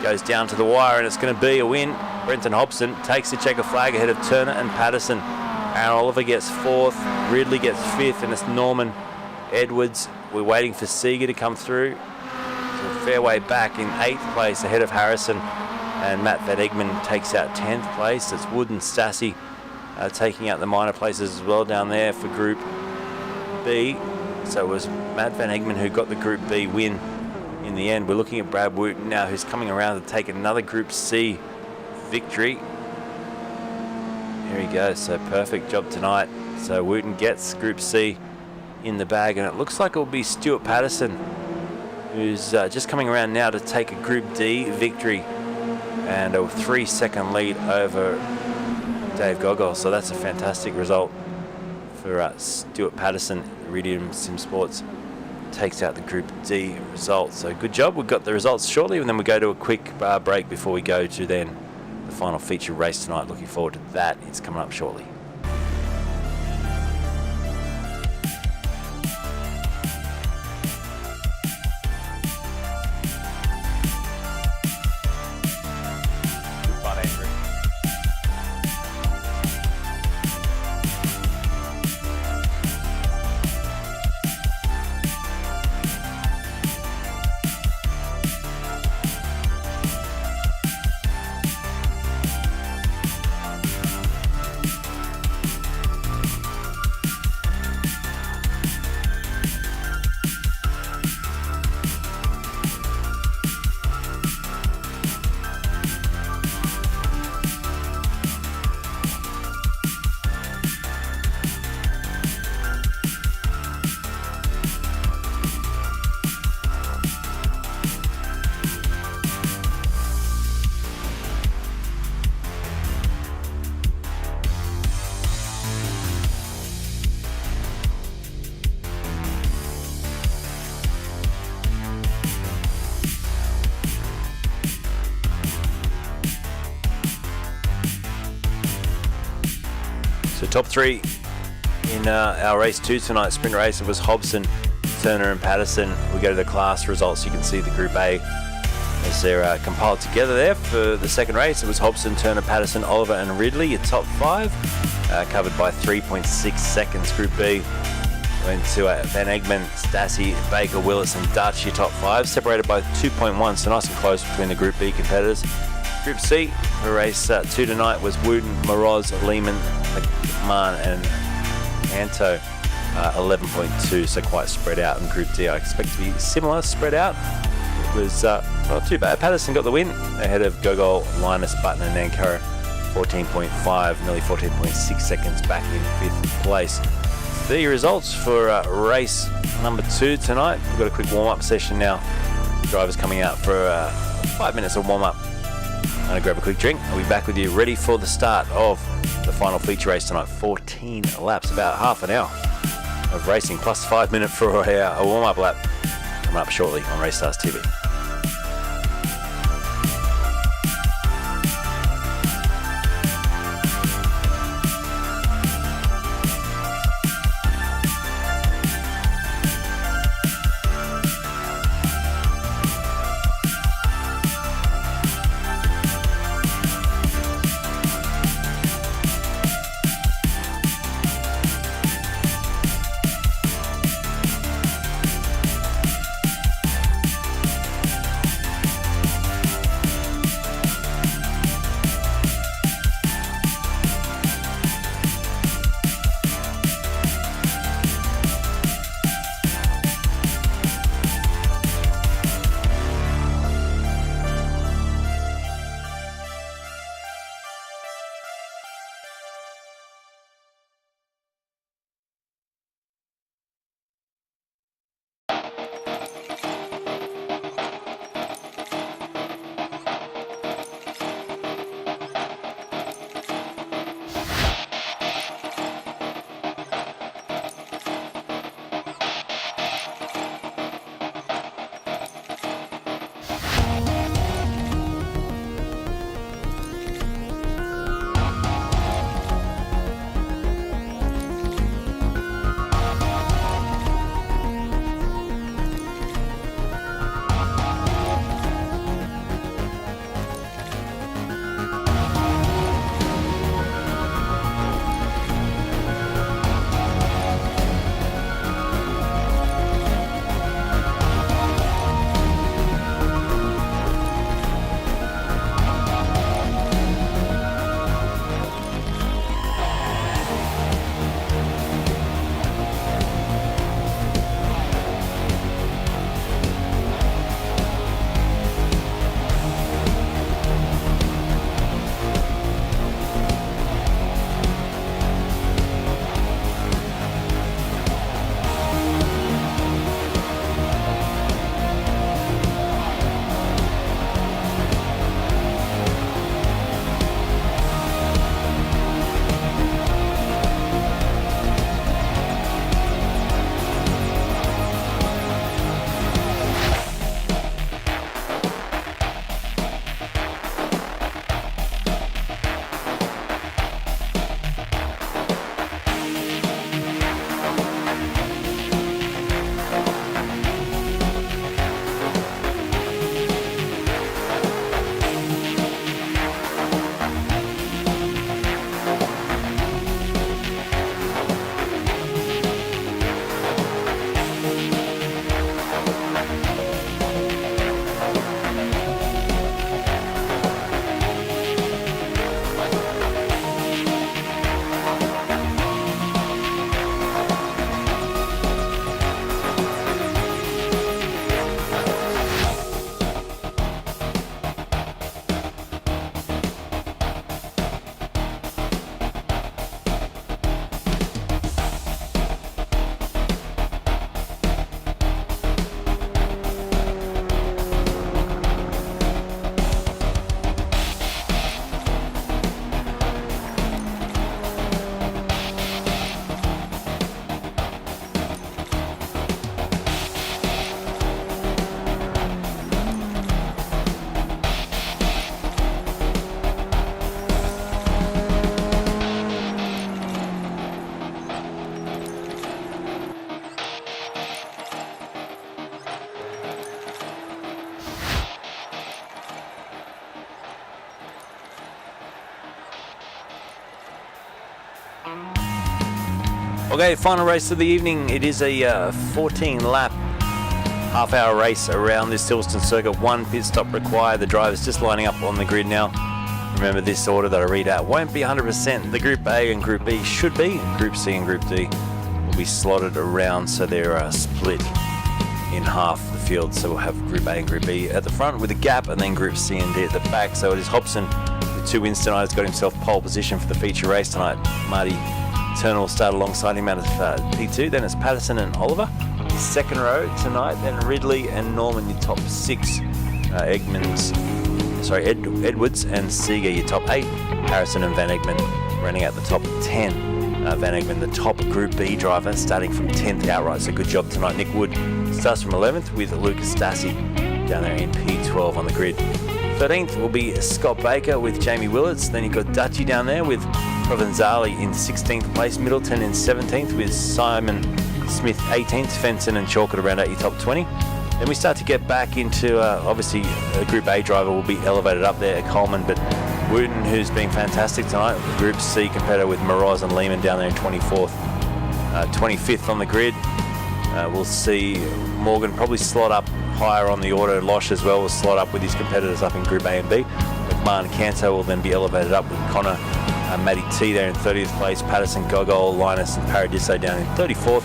goes down to the wire, and it's going to be a win. Brenton Hobson takes the checker flag ahead of Turner and Patterson. Aaron Oliver gets 4th, Ridley gets 5th, and it's Norman Edwards. We're waiting for Seeger to come through. So a fair way back in 8th place ahead of Harrison, and Matt Van Egmond takes out 10th place. It's Wood and Stassi taking out the minor places as well down there for Group B. So it was Matt Van Egmond who got the Group B win in the end. We're looking at Brad Wooten now, who's coming around to take another Group C victory. Here he goes, so perfect job tonight. So Wooten gets Group C in the bag, and it looks like it will be Stuart Patterson, who's just coming around now to take a Group D victory and a 3-second lead over Dave Gogol. So that's a fantastic result for Stuart Patterson. Iridium Sim Sports takes out the Group D result. So good job. We've got the results shortly, and then we go to a quick break before we go to then the final feature race tonight. Looking forward to that. It's coming up shortly. top three in our race 2 tonight, sprint race. It was Hobson, Turner and Patterson. We go to the class results. You can see the Group A as they're compiled together there for the second race. It was Hobson, Turner, Patterson, Oliver and Ridley, your top 5, covered by 3.6 seconds. Group B went to Van Egmond, Stassi, Baker, Willis and Dutch, your top 5, separated by 2.1, so nice and close between the Group B competitors. Group C for race 2 tonight was Wooten, Moroz, Lehman, McMahon and Anto, 11.2, so quite spread out. In Group D I expect to be similar, spread out. It was not too bad. Patterson got the win ahead of Gogol, Linus, Button and Nankara, 14.5, nearly 14.6 seconds back in 5th place. The results for race number 2 tonight. We've got a quick warm-up session now. Drivers coming out for 5 minutes of warm-up. I'm going to grab a quick drink. I'll be back with you ready for the start of the final feature race tonight. 14 laps, about half an hour of racing, plus 5 minutes for a warm-up lap. Coming up shortly on Race Stars TV. Okay, final race of the evening. It is a 14 lap half-hour race around this Silverstone circuit. 1 pit stop required. The driver's just lining up on the grid now. Remember, this order that I read out won't be 100%. The Group A and Group B should be. Group C and Group D will be slotted around, so they're split in half the field. So we'll have Group A and Group B at the front with a gap, and then Group C and D at the back. So it is Hobson with 2 wins tonight. Has got himself pole position for the feature race tonight. Marty Turner will start alongside him out of P2. Then it's Patterson and Oliver. His second row tonight. Then Ridley and Norman, your top 6. Edwards and Seeger, your top 8. Harrison and Van Egmond running out the top 10. Van Egmond, the top Group B driver, starting from 10th outright. So good job tonight. Nick Wood starts from 11th with Lucas Stassi down there in P12 on the grid. 13th will be Scott Baker with Jamie Willits. Then you've got Dutchy down there with Provenzali in 16th place. Middleton in 17th with Simon Smith 18th. Fenton and Chalk at around out your top 20. Then we start to get back into, obviously, a Group A driver will be elevated up there at Coleman, but Wooten, who's been fantastic tonight, Group C competitor with Moroz and Lehman down there in 24th. 25th on the grid. We'll see Morgan probably slot up higher on the order. Losh as well will slot up with his competitors up in Group A and B. McMahon and Canto will then be elevated up with Connor, Matty T there in 30th place, Patterson, Gogol, Linus and Paradiso down in 34th.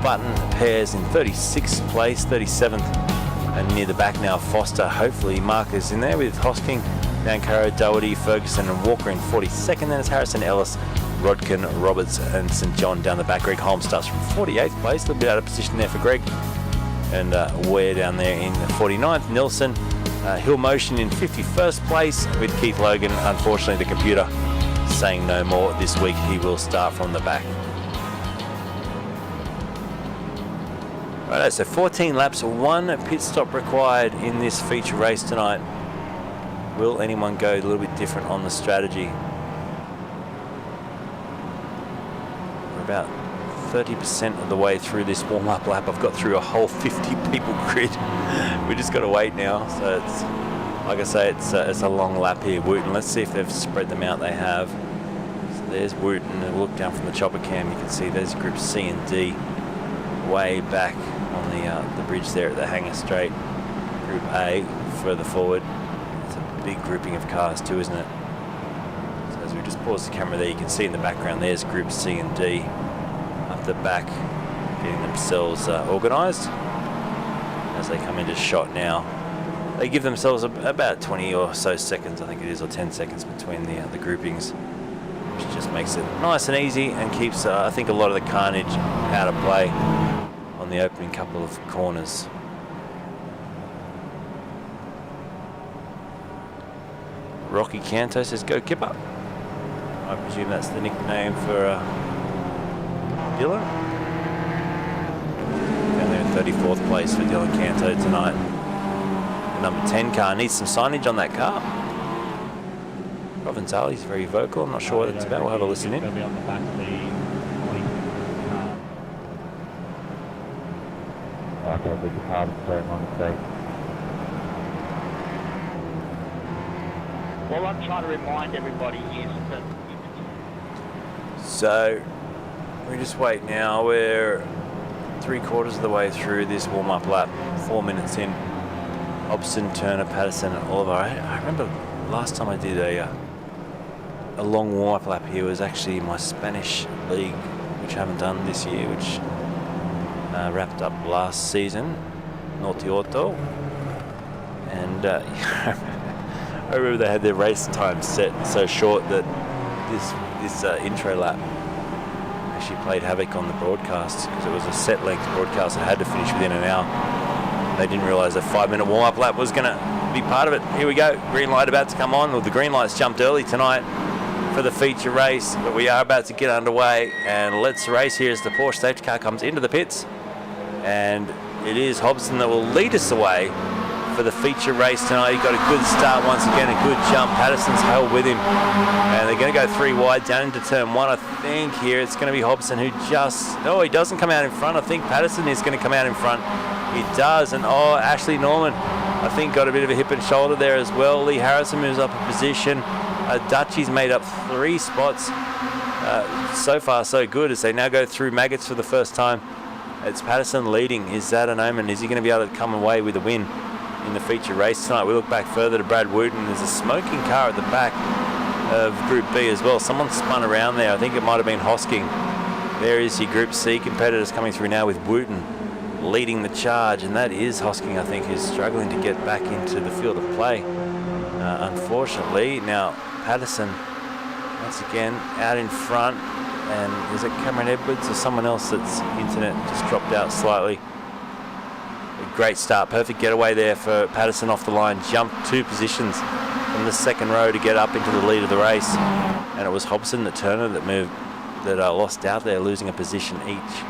Button Pears in 36th place, 37th, and near the back now Foster, hopefully Marcus in there with Hosking, Nancaro, Doherty, Ferguson and Walker in 42nd. Then it's Harrison, Ellis, Rodkin, Roberts and St John down the back. Greg Holmes starts from 48th place, a little bit out of position there for Greg, and Ware down there in 49th. Nilsson, Hill Motion in 51st place with Keith Logan. Unfortunately, the computer saying no more this week. He will start from the back. Right, so 14 laps, 1 pit stop required in this feature race tonight. Will anyone go a little bit different on the strategy? We're about 30% of the way through this warm-up lap. I've got through a whole 50 people grid. We just got to wait now. So it's, like I say, it's a long lap here. Wooten, let's see if they've spread them out. They have. So there's Wooten, and we'll look down from the chopper cam. You can see there's Group C and D way back on the bridge there at the Hangar Straight. Group A further forward. It's a big grouping of cars too, isn't it? So as we just pause the camera there, you can see in the background there's Group C and D up the back, getting themselves organised. As they come into shot now, they give themselves about 20 or so seconds, I think it is, or 10 seconds between the groupings, which just makes it nice and easy and keeps, I think, a lot of the carnage out of play on the opening couple of corners. Rocky Canto says, "Go Kipper." I presume that's the nickname for Dylan. Down there in 34th place for Dylan Canto tonight. The number 10 car needs some signage on that car. Provenzali's very vocal. I'm not sure what it's about. We'll have a listen in. Well, I'm trying to remind everybody is that. So we just wait now. We're 3/4 of the way through this warm-up lap. 4 minutes in. Hobson, Turner, Patterson, and Oliver. I remember last time I did a long warm-up lap here was actually my Spanish league, which I haven't done this year, which wrapped up last season, Nortioto. And I remember they had their race time set so short that this intro lap actually played havoc on the broadcast because it was a set length broadcast that had to finish within an hour. They didn't realise a 5-minute warm-up lap was going to be part of it. Here we go, green light about to come on. Well, the green light's jumped early tonight for the feature race, but we are about to get underway, and let's race here as the Porsche safety car comes into the pits, and it is Hobson that will lead us away for the feature race tonight. He got a good start once again, a good jump. Patterson's held with him, and they're going to go 3 wide down into turn 1. I think here it's going to be Hobson who just, oh, he doesn't come out in front. I think Patterson is going to come out in front. He does, and oh, Ashley Norman, I think, got a bit of a hip and shoulder there as well. Lee Harrison moves up a position. Dutchy's made up 3 spots. So far so good as they now go through maggots for the first time. It's Patterson leading. Is that an omen? Is he going to be able to come away with a win in the feature race tonight? We look back further to Brad Wooten. There's a smoking car at the back of Group B as well. Someone spun around there. I think it might have been Hosking. There is your Group C competitors coming through now with Wooten leading the charge, and that is Hosking, I think, who's struggling to get back into the field of play, unfortunately. Now Patterson once again out in front, and is it Cameron Edwards or someone else that's internet just dropped out slightly? A great start, perfect getaway there for Patterson off the line, jumped 2 positions from the second row to get up into the lead of the race, and it was Hobson, the Turner, that moved, that lost out there, losing a position each.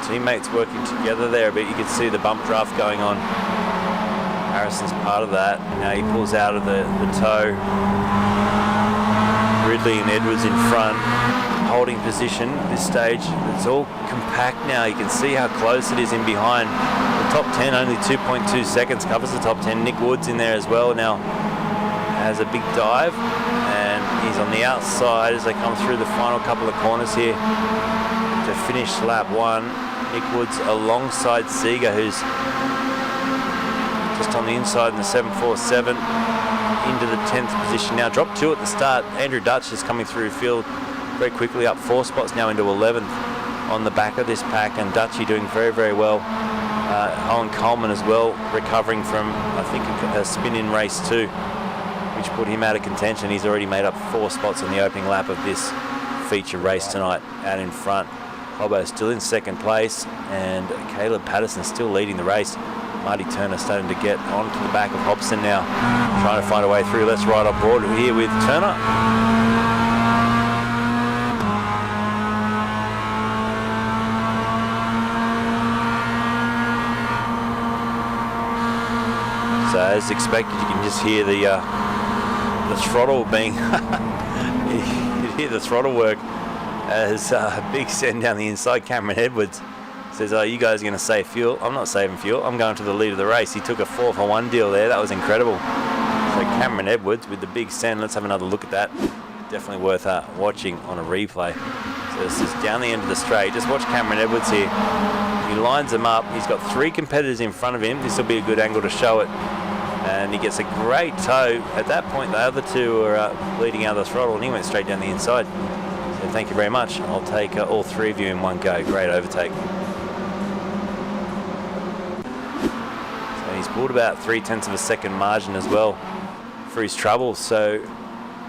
Teammates working together there, but you can see the bump draft going on. Harrison's part of that. Now he pulls out of the tow. Ridley and Edwards in front, holding position at this stage. It's all compact now. You can see how close it is in behind. The top 10, only 2.2 seconds, covers the top 10. Nick Woods in there as well now. Has a big dive, and he's on the outside as they come through the final couple of corners here to finish lap 1. Nick Woods alongside Seeger, who's just on the inside in the 747 into the 10th position now. Drop 2 at the start. Andrew Dutch is coming through field very quickly, up 4 spots now into 11th on the back of this pack, and Dutchy doing very, very well. Owen Coleman as well, recovering from, I think, a spin in race 2, which put him out of contention. He's already made up 4 spots on the opening lap of this feature race tonight out in front. Hobbo still in second place, and Caleb Patterson still leading the race. Marty Turner starting to get onto the back of Hobson now, trying to find a way through. Let's ride on board here with Turner. So as expected, you can just hear the throttle being, you hear the throttle work. As a big send down the inside. Cameron Edwards says, "Oh, you guys are going to save fuel." I'm not saving fuel. I'm going to the lead of the race. He took a 4-for-1 deal there. That was incredible. So Cameron Edwards with the big send. Let's have another look at that. Definitely worth watching on a replay. So this is down the end of the straight. Just watch Cameron Edwards here. He lines them up. He's got 3 competitors in front of him. This will be a good angle to show it. And he gets a great tow. At that point, the other 2 were bleeding out of the throttle, and he went straight down the inside. Thank you very much. I'll take all 3 of you in one go. Great overtake. So he's pulled about 0.3 of a second margin as well for his trouble. So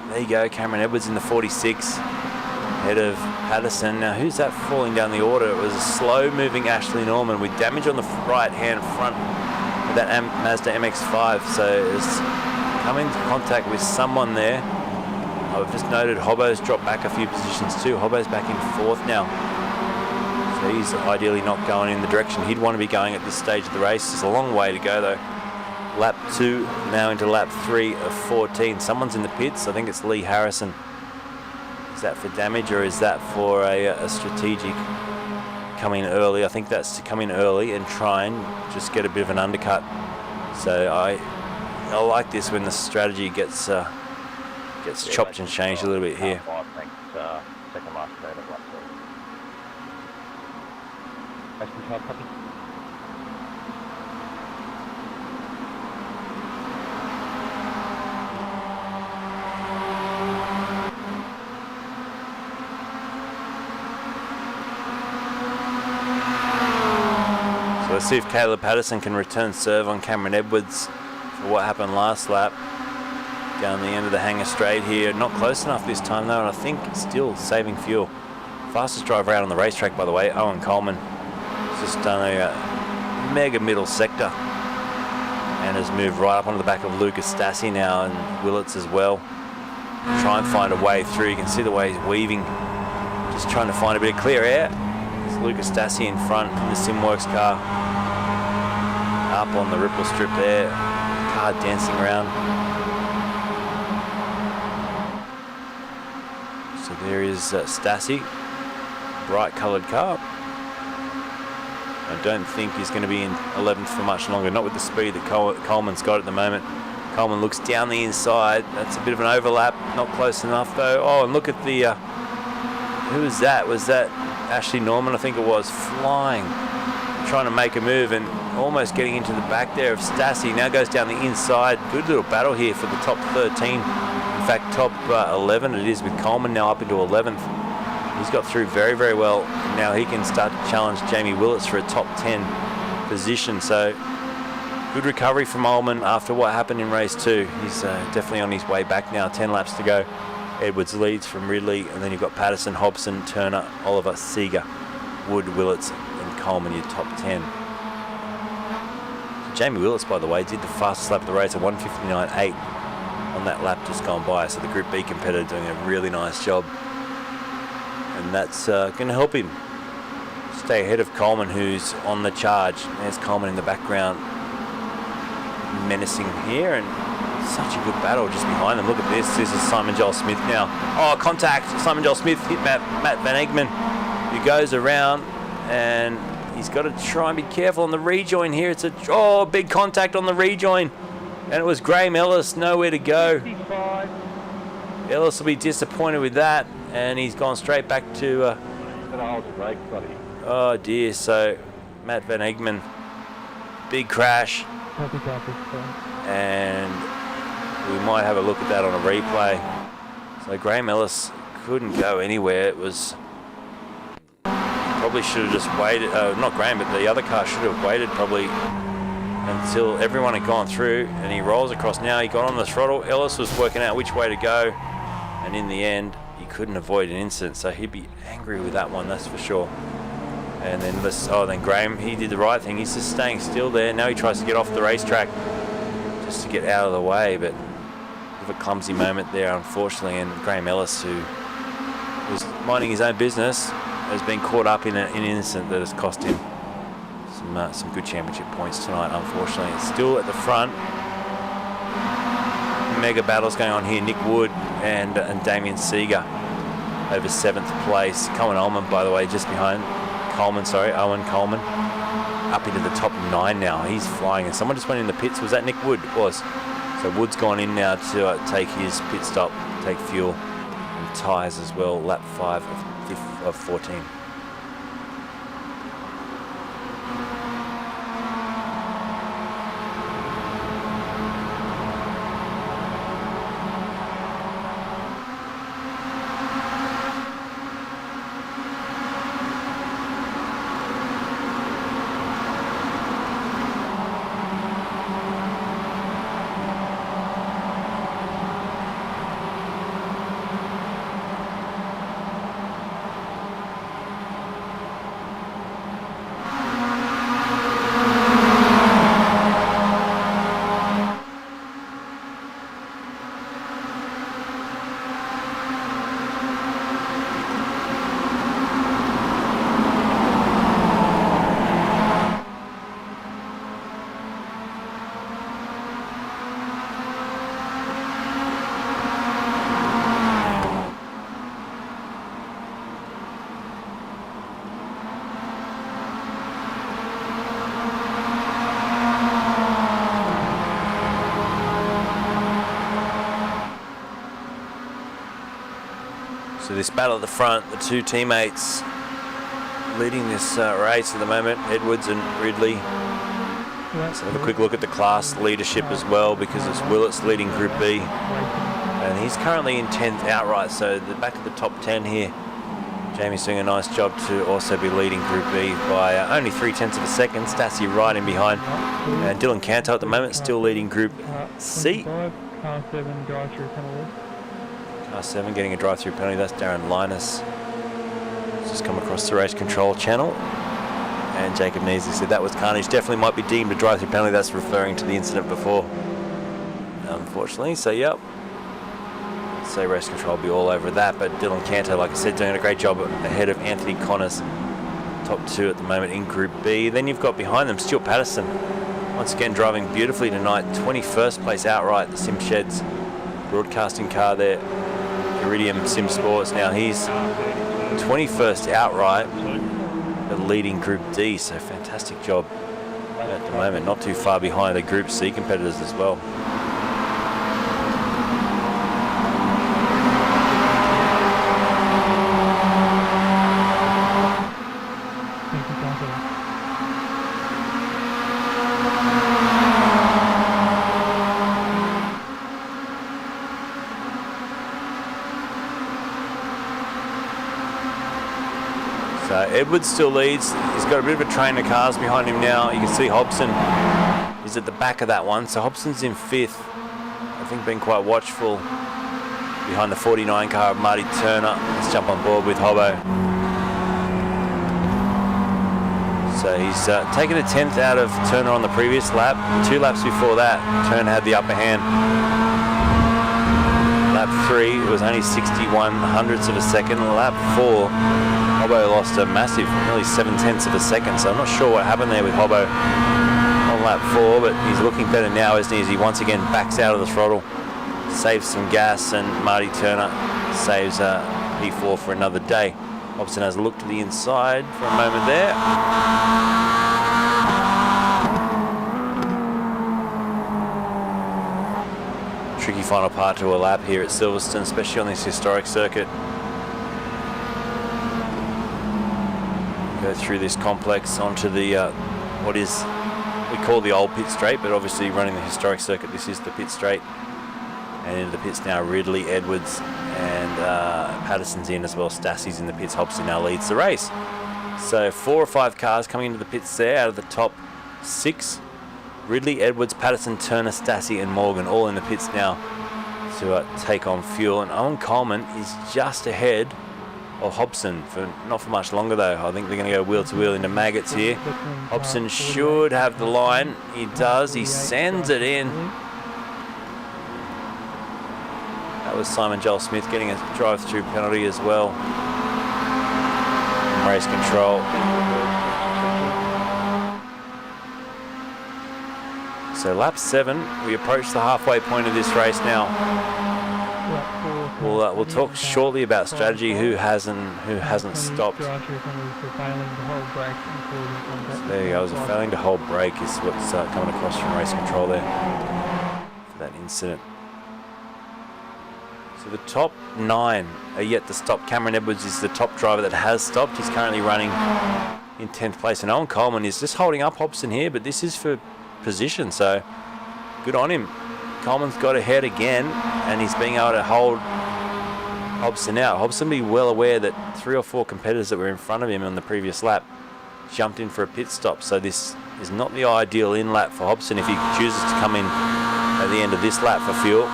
there you go. Cameron Edwards in the 46, ahead of Patterson. Now who's that falling down the order? It was a slow-moving Ashley Norman with damage on the right-hand front of that Mazda MX-5. So it's come into contact with someone there. I've just noted Hobbo's dropped back a few positions too. Hobbo's back in 4th now. So he's ideally not going in the direction he'd want to be going at this stage of the race. It's a long way to go though. Lap 2 now into lap 3 of 14. Someone's in the pits. I think it's Lee Harrison. Is that for damage or is that for a strategic come in early? I think that's to come in early and try and just get a bit of an undercut. So I like this when the strategy gets chopped and changed a little bit here. Second last straight of lap 3. Race control, copy. So let's see if Caleb Patterson can return serve on Cameron Edwards for what happened last lap. Down the end of the hangar straight here. Not close enough this time though, and I think still saving fuel. Fastest driver out on the racetrack, by the way, Owen Coleman. He's just done a mega middle sector and has moved right up onto the back of Lucas Stassi now, and Willits as well. Try and find a way through. You can see the way he's weaving, just trying to find a bit of clear air. There's Lucas Stassi in front in the Simworx car. Up on the ripple strip there. Car dancing around. So there is Stassi, bright coloured car. I don't think he's going to be in 11th for much longer, not with the speed that Coleman's got at the moment. Coleman looks down the inside. That's a bit of an overlap, not close enough though. Oh, and look at the, who was that? Was that Ashley Norman? I think it was, flying, trying to make a move and almost getting into the back there of Stassi. Now goes down the inside. Good little battle here for the top 13. In fact, top 11 it is, with Coleman now up into 11th. He's got through very, very well. Now he can start to challenge Jamie Willits for a top 10 position. So good recovery from Ullman after what happened in race 2. He's definitely on his way back now. 10 laps to go. Edwards leads from Ridley, and then you've got Patterson, Hobson, Turner, Oliver, Seeger, Wood, Willits, and Coleman, your top 10. So Jamie Willits, by the way, did the fastest lap of the race at 1:59.8 on that lap just gone by. So the Group B competitor doing a really nice job. And that's going to help him stay ahead of Coleman, who's on the charge. There's Coleman in the background, menacing here, and such a good battle just behind them. Look at this. This is Simon Joel Smith now. Oh, contact. Simon Joel Smith hit Matt Van Egmond, who goes around, and he's got to try and be careful on the rejoin here. It's a big contact on the rejoin, and it was Graham Ellis, nowhere to go. 55. Ellis will be disappointed with that, and he's gone straight back to oh dear. So Matt Van Egmond, big crash, and we might have a look at that on a replay. So Graham Ellis couldn't go anywhere. It was, probably should have just waited, not Graham, but the other car should have waited probably until everyone had gone through, and he rolls across now. He got on the throttle. Ellis was working out which way to go, and in the end he couldn't avoid an incident, so he'd be angry with that one, that's for sure. And then then Graham, he did the right thing. He's just staying still there. Now he tries to get off the racetrack just to get out of the way, but a clumsy moment there, unfortunately. And Graham Ellis, who was minding his own business, has been caught up in an incident that has cost him some good championship points tonight, unfortunately. It's still at the front. Mega battles going on here. Nick Wood and Damien Seeger over 7th place. Coleman Ullman, by the way, just behind Owen Coleman, up into the top 9 now. He's flying, and someone just went in the pits. Was that Nick Wood? It was. So Wood's gone in now to take his pit stop, take fuel and tyres as well. Lap 5 of 14. So this battle at the front, the two teammates leading this race at the moment, Edwards and Ridley. Let's have a quick look at the class leadership as well, because it's Willits leading Group B, and he's currently in 10th outright, so the back of the top 10 here. Jamie's doing a nice job to also be leading Group B by only 0.3 of a second. Stassi right in behind, and Dylan Canto at the moment still leading Group C. Car 7 drive-through penalty. Car 7 getting a drive-through penalty. That's Darren Linus. He's just come across the race control channel. And Jacob Neasley said that was carnage. Definitely might be deemed a drive-through penalty. That's referring to the incident before, unfortunately. So, yep. So race control will be all over that. But Dylan Canto, like I said, doing a great job ahead of Anthony Connors. Top 2 at the moment in Group B. Then you've got behind them Stuart Patterson. Once again driving beautifully tonight. 21st place outright. The Sim Sheds broadcasting car there. Iridium Sim Sports. Now he's 21st outright, but leading Group D, so fantastic job at the moment. Not too far behind the Group C competitors as well. So Edwards still leads. He's got a bit of a train of cars behind him now. You can see Hobson is at the back of that one. So Hobson's in 5th. I think being quite watchful behind the 49 car of Marty Turner. Let's jump on board with Hobbo. So he's taken a 10th out of Turner on the previous lap. 2 laps before that, Turner had the upper hand. Lap 3, it was only 61 hundredths of a second. Lap 4, Hobbo lost a massive, nearly 7/10 of a second. So I'm not sure what happened there with Hobbo on lap 4, but he's looking better now, isn't he? As he once again backs out of the throttle, saves some gas, and Marty Turner saves P4 for another day. Hobson has a look to the inside for a moment there. Tricky final part to a lap here at Silverstone, especially on this historic circuit. Go through this complex onto the what is we call the old pit straight, but obviously running the historic circuit, this is the pit straight. And into the pits now, Ridley, Edwards, and Patterson's in as well. Stassi's in the pits. Hobson now leads the race. So 4 or 5 cars coming into the pits there out of the top 6. Ridley, Edwards, Patterson, Turner, Stassi, and Morgan all in the pits now to take on fuel. And Owen Coleman is just ahead of Hobson for not for much longer though. I think they're going to go wheel to wheel into maggots here. Hobson should have the line. He does. He sends it in. That was Simon Joel Smith getting a drive-through penalty as well. Race control. So lap 7, we approach the halfway point of this race now. We'll talk shortly about strategy. Who hasn't stopped. So there you go. It was a failing to hold brake is what's coming across from race control there for that incident. So the top 9 are yet to stop. Cameron Edwards is the top driver that has stopped. He's currently running in 10th place. And Owen Coleman is just holding up Hobson here, but this is for position, so good on him. Coleman's got ahead again, and he's being able to hold Hobson out. Hobson be well aware that 3 or 4 competitors that were in front of him on the previous lap jumped in for a pit stop. So this is not the ideal in lap for Hobson if he chooses to come in at the end of this lap for fuel.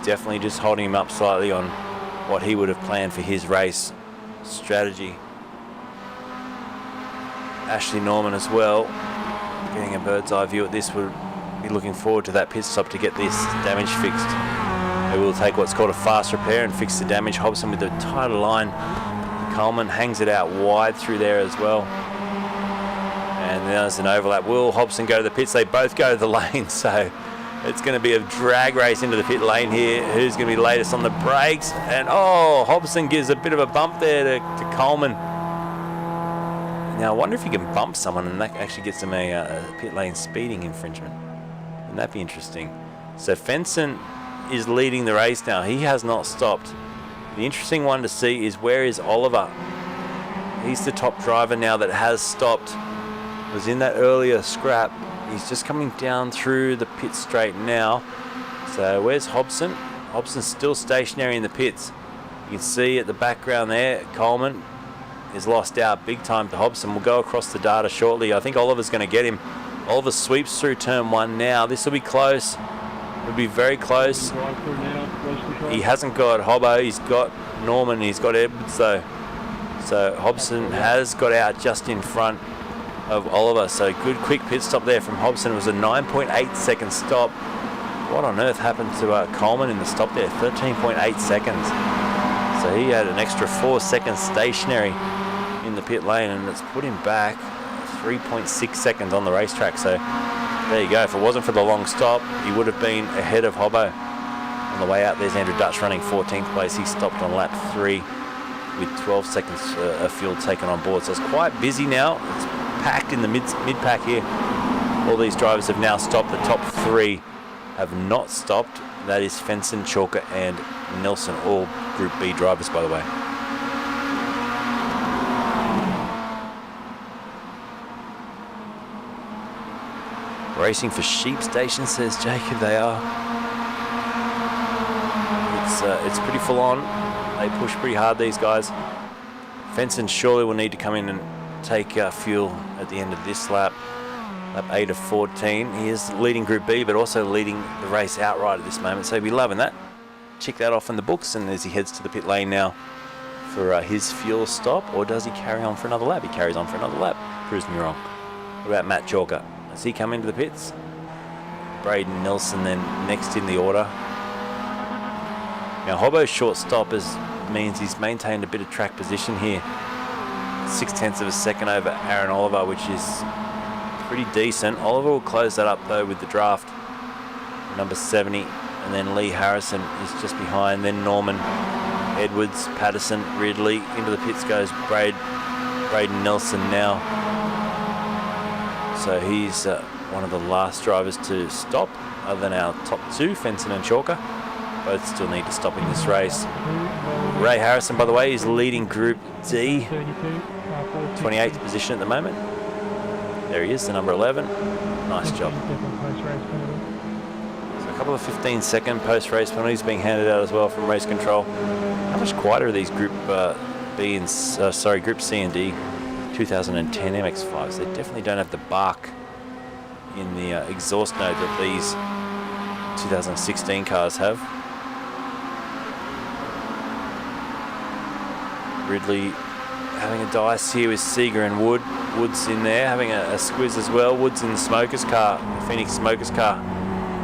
Definitely just holding him up slightly on what he would have planned for his race strategy. Ashley Norman as well, getting a bird's eye view at this, would be looking forward to that pit stop to get this damage fixed. They will take what's called a fast repair and fix the damage. Hobson with the tighter line. Coleman hangs it out wide through there as well. And there's an overlap. Will Hobson go to the pits? They both go to the lane, so it's going to be a drag race into the pit lane here. Who's going to be latest on the brakes? And oh, Hobson gives a bit of a bump there to Coleman. Now I wonder if you can bump someone and that actually gets them a pit lane speeding infringement. Wouldn't that be interesting? So Fenson is leading the race now. He has not stopped. The interesting one to see is where is Oliver? He's the top driver now that has stopped. Was in that earlier scrap. He's just coming down through the pit straight now. So where's Hobson? Hobson's still stationary in the pits. You can see at the background there, Coleman is lost out big time to Hobson. We'll go across the data shortly. I think Oliver's going to get him. Oliver sweeps through turn 1 now. This will be close. It'll be very close. He hasn't got Hobbo. He's got Norman. He's got Edwards though. So Hobson has got out just in front of Oliver. So good quick pit stop there from Hobson. It was a 9.8 second stop. What on earth happened to Coleman in the stop there? 13.8 seconds. So he had an extra 4 seconds stationary in the pit lane, and it's put him back 3.6 seconds on the racetrack. So there you go. If it wasn't for the long stop, he would have been ahead of Hobbo. And On the way out, there's Andrew Dutch running 14th place. He stopped on lap 3 with 12 seconds of fuel taken on board. So it's quite busy now. It's packed in the mid-pack here. All these drivers have now stopped. The top 3 have not stopped. That is Fenson, Chalker and Nelson, all Group B drivers, by the way. Racing for sheep station, says Jacob. They are. It's pretty full on. They push pretty hard, these guys. Fenson surely will need to come in and take fuel at the end of this lap. Lap 8 of 14. He is leading Group B, but also leading the race outright at this moment. So he'll be loving that. Check that off in the books. And as he heads to the pit lane now for his fuel stop, or does he carry on for another lap? He carries on for another lap. Proves me wrong. What about Matt Chalker? Does he come into the pits? Braden Nelson then next in the order. Now Hobbo's short stop means he's maintained a bit of track position here. 0.6 of a second over Aaron Oliver, which is pretty decent. Oliver will close that up though with the draft. Number 70, and then Lee Harrison is just behind. Then Norman, Edwards, Patterson, Ridley. Into the pits goes Braden Nelson now. So he's one of the last drivers to stop, other than our top 2, Fenson and Chalker. Both still need to stop in this race. Ray Harrison, by the way, is leading Group D, 28th position at the moment. There he is, the number 11. Nice job. So a couple of 15-second post-race penalties being handed out as well from race control. How much quieter are these Group Group C and D 2010 MX-5s? They definitely don't have the bark in the exhaust note that these 2016 cars have. Ridley having a dice here with Seeger and Wood. Wood's in there having a squiz as well. Wood's in the Smokers car, the Phoenix Smokers car.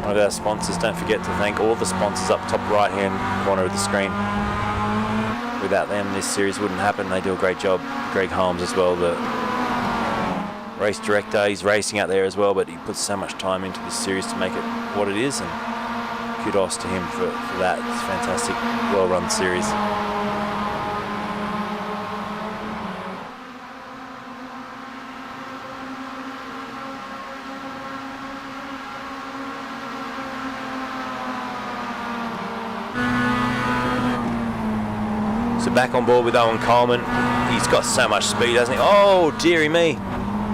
One of our sponsors. Don't forget to thank all the sponsors up top right hand corner of the screen. Without them, this series wouldn't happen. They do a great job. Greg Holmes as well, the race director. He's racing out there as well, but he puts so much time into this series to make it what it is, and kudos to him for that. It's a fantastic, well-run series. So back on board with Owen Coleman. He's got so much speed, hasn't he? Oh, dearie me.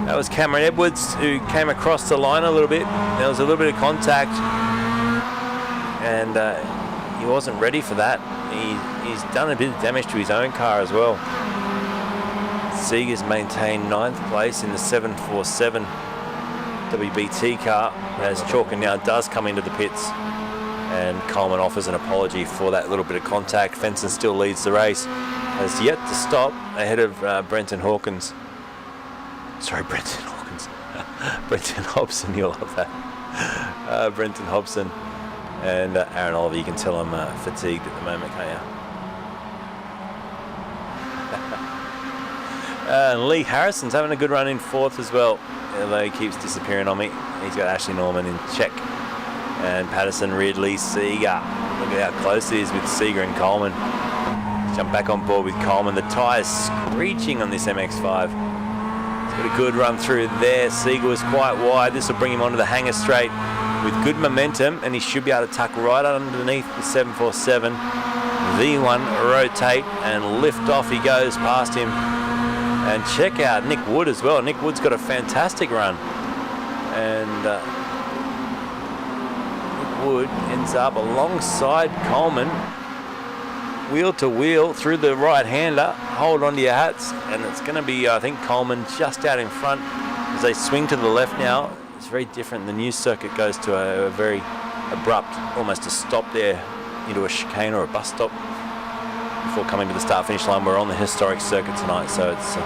That was Cameron Edwards who came across the line a little bit. There was a little bit of contact, and he wasn't ready for that. He's done a bit of damage to his own car as well. Seeger's maintained 9th place in the 747 WBT car, as Chalker now does come into the pits, and Coleman offers an apology for that little bit of contact. Fenson still leads the race, has yet to stop ahead of Brenton Hawkins. Sorry, Brenton Hawkins. Brenton Hobson, you'll love that. Brenton Hobson and Aaron Oliver. You can tell I'm fatigued at the moment, can't you? And Lee Harrison's having a good run in 4th as well, although he keeps disappearing on me. He's got Ashley Norman in check. And Patterson, Ridley, Seeger. Look at how close it is with Seeger and Coleman. Jump back on board with Coleman. The tyres screeching on this MX-5. He's got a good run through there. Seeger was quite wide. This will bring him onto the hanger straight with good momentum, and he should be able to tuck right underneath the 747. V1 rotate and lift off. He goes past him. And check out Nick Wood as well. Nick Wood's got a fantastic run. And Wood ends up alongside Coleman, wheel to wheel through the right-hander. Hold on to your hats, and it's going to be, I think, Coleman just out in front as they swing to the left now. It's very different. The new circuit goes to a very abrupt, almost a stop there into a chicane or a bus stop before coming to the start-finish line. We're on the historic circuit tonight, so it's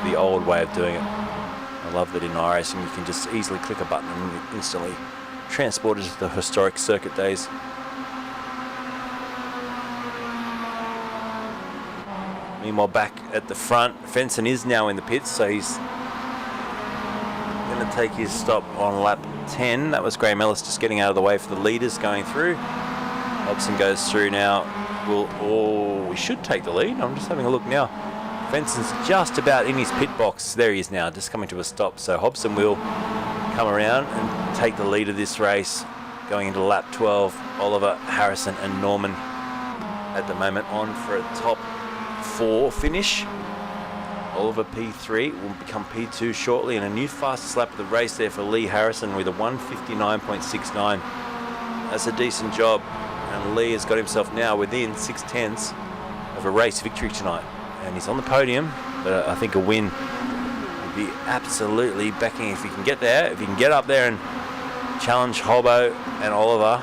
the old way of doing it. I love that in iRacing you can just easily click a button and instantly transported to the historic circuit days. Meanwhile, back at the front, Fenson is now in the pits, so he's going to take his stop on lap 10. That was Graham Ellis just getting out of the way for the leaders going through. Hobson goes through now. We should take the lead. I'm just having a look now. Fenson's just about in his pit box. There he is now, just coming to a stop. So Hobson will come around and take the lead of this race. Going into lap 12, Oliver, Harrison and Norman at the moment on for a top 4 finish. Oliver P3 will become P2 shortly, and a new fastest lap of the race there for Lee Harrison with a 1:59.69. That's a decent job, and Lee has got himself now within 6/10 of a race victory tonight, and he's on the podium. But I think a win would be absolutely backing if he can get there. If he can get up there and challenge Hobbo and Oliver,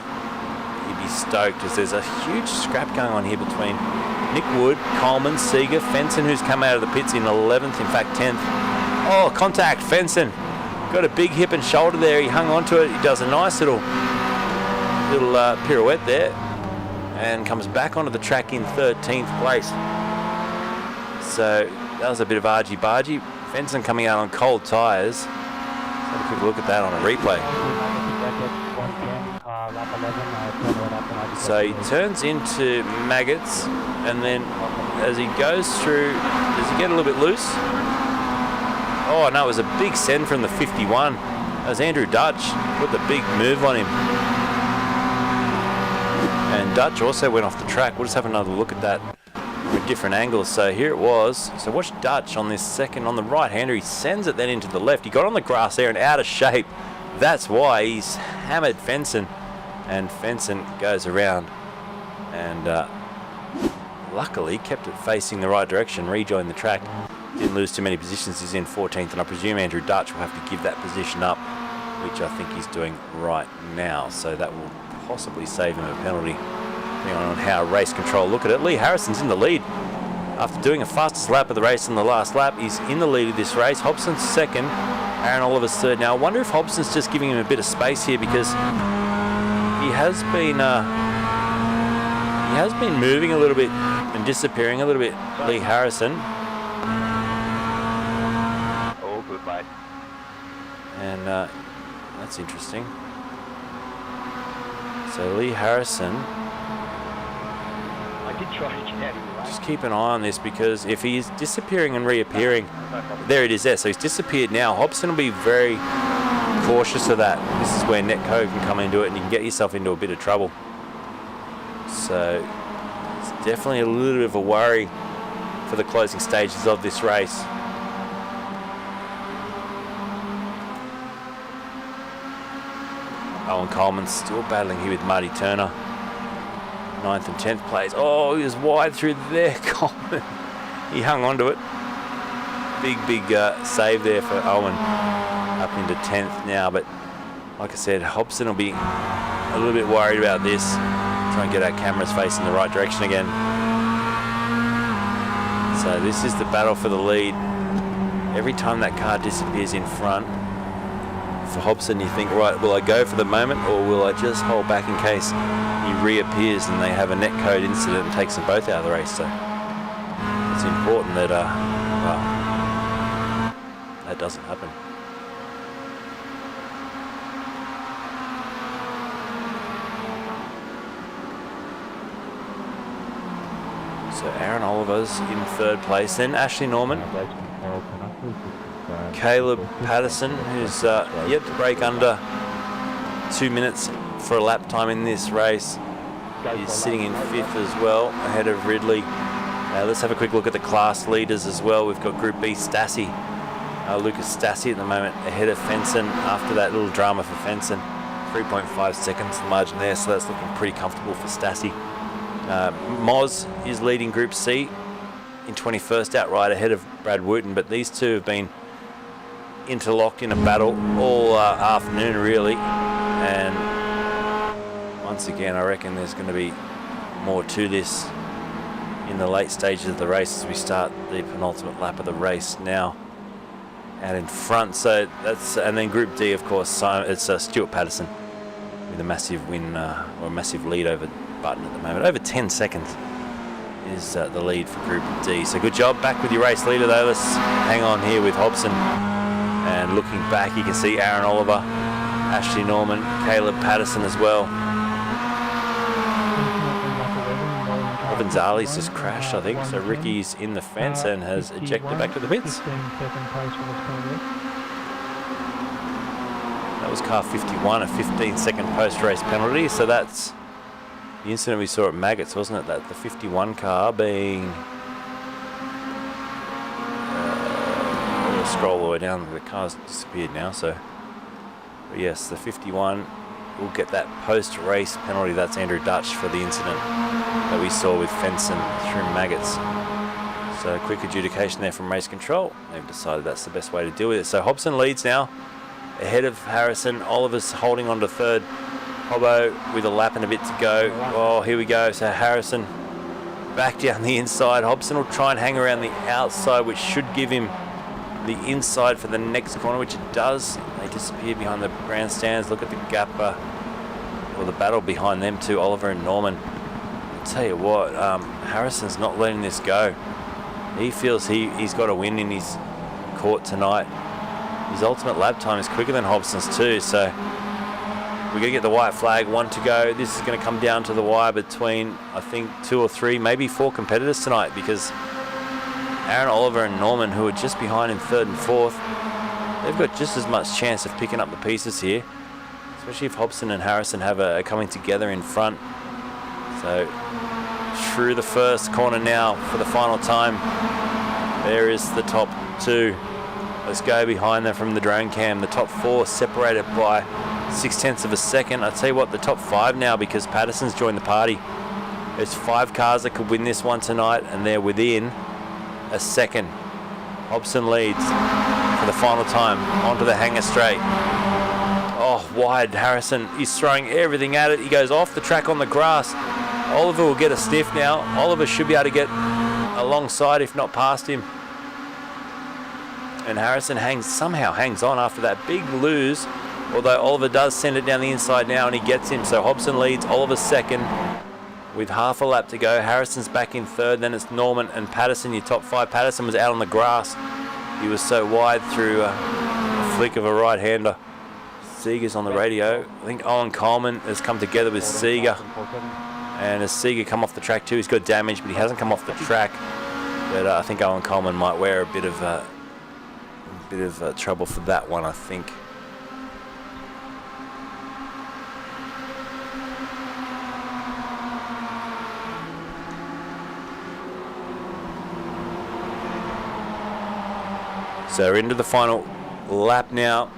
he'd be stoked, as there's a huge scrap going on here between Nick Wood, Coleman, Seeger, Fenson, who's come out of the pits in 11th, in fact 10th. Oh, contact, Fenson. Got a big hip and shoulder there. He hung onto it. He does a nice little pirouette there and comes back onto the track in 13th place. So that was a bit of argy-bargy. Fenson coming out on cold tyres. Let's have a quick look at that on a replay. So he turns into Maggots, and then as he goes through, does he get a little bit loose? Oh no, it was a big send from the 51. That was Andrew Dutch, put the big move on him. And Dutch also went off the track. We'll just have another look at that from a different angle. So here it was. So watch Dutch on this second, on the right-hander. He sends it then into the left. He got on the grass there and out of shape. That's why he's hammered Fenson, and Fenson goes around and luckily kept it facing the right direction, rejoined the track, didn't lose too many positions. He's in 14th, and I presume Andrew Dutch will have to give that position up, which I think he's doing right now. So that will possibly save him a penalty, depending on how race control look at it. Lee Harrison's in the lead after doing a fastest lap of the race in the last lap. He's in the lead of this race. Hobson's second, Aaron Oliver's third. Now I wonder if Hobson's just giving him a bit of space here, because he has been moving a little bit and disappearing a little bit, Lee Harrison. All good, mate. And that's interesting. So Lee Harrison, I did try to get out of your way. just keep an eye on this, because if he is disappearing and reappearing, there it is there. So he's disappeared now. Hobson will be very cautious of that. This is where Netco can come into it, and you can get yourself into a bit of trouble. So it's definitely a little bit of a worry for the closing stages of this race. Owen Coleman's still battling here with Marty Turner. 9th and 10th place. Oh, he was wide through there, Coleman. He hung onto it. Big save there for Owen, up into 10th now. But like I said, Hobson will be a little bit worried about this. Try and get our cameras facing the right direction again. So this is the battle for the lead. Every time that car disappears in front, for Hobson, you think, right, will I go for the moment, or will I just hold back in case he reappears and they have a netcode incident and takes them both out of the race? So it's important that that doesn't happen. So Aaron Oliver's in third place, then Ashley Norman, Caleb Patterson, who's yet to break under 2 minutes for a lap time in this race. He's sitting in fifth as well, ahead of Ridley. Let's have a quick look at the class leaders as well. We've got Group B Stassi, Lucas Stassi at the moment, ahead of Fenson after that little drama for Fenson. 3.5 seconds the margin there, so that's looking pretty comfortable for Stassi. Moz is leading Group C in 21st outright, ahead of Brad Wooten, but these two have been interlocked in a battle all afternoon really, and once again I reckon there's going to be more to this in the late stages of the race as we start the penultimate lap of the race now out in front. So that's, and then Group D of course, it's Stuart Patterson with a massive win or a massive lead over Button at the moment. Over 10 seconds is the lead for Group D. So good job back with your race leader though. Let's hang on here with Hobson. And looking back, you can see Aaron Oliver, Ashley Norman, Caleb Patterson as well. Gonzalez just crashed, I think. So Ricky's in the fence and has ejected back to the pits. 15-second post race penalty. That was car 51, a 15-second post-race penalty. So that's the incident we saw at Maggots, wasn't it? That the 51 car being... scroll all the way down. The car's disappeared now. So, but yes, the 51 will get that post-race penalty. That's Andrew Dutch for the incident that we saw with Fenson through Maggots. So quick adjudication there from race control. They've decided that's the best way to deal with it. So Hobson leads now, ahead of Harrison. Oliver's holding on to third. Hobbo with a lap and a bit to go. Oh, here we go. So Harrison back down the inside. Hobson will try and hang around the outside, which should give him the inside for the next corner, which it does. They disappear behind the grandstands. Look at the gap, or the battle behind them too, Oliver and Norman. I'll tell you what, Harrison's not letting this go. He feels he's got a win in his court tonight. His ultimate lap time is quicker than Hobson's too, so we're going to get the white flag, 1 to go. This is going to come down to the wire between, I think, 2 or 3, maybe 4 competitors tonight, because Aaron, Oliver and Norman, who are just behind in 3rd and 4th, they've got just as much chance of picking up the pieces here, especially if Hobson and Harrison have a coming together in front. So through the first corner now for the final time. There is the top 2. Let's go behind them from the drone cam. The top 4 separated by 0.6 of a second. I'll tell you what, the top 5 now, because Patterson's joined the party. There's 5 cars that could win this one tonight, and they're within a second. Hobson leads for the final time onto the hanger straight. Oh, wide. Harrison is throwing everything at it. He goes off the track on the grass. Oliver will get a stiff now. Oliver should be able to get alongside, if not past him. And Harrison somehow hangs on after that big lose, although Oliver does send it down the inside now and he gets him. So Hobson leads, Oliver second with half a lap to go. Harrison's back in 3rd, then it's Norman and Patterson, your top 5. Patterson was out on the grass. He was so wide through a flick of a right-hander. Seeger's on the radio. I think Owen Coleman has come together with Seeger. And as Seeger come off the track too, he's got damage, but he hasn't come off the track. But I think Owen Coleman might wear a bit of trouble for that one, I think. So we're into the final lap now.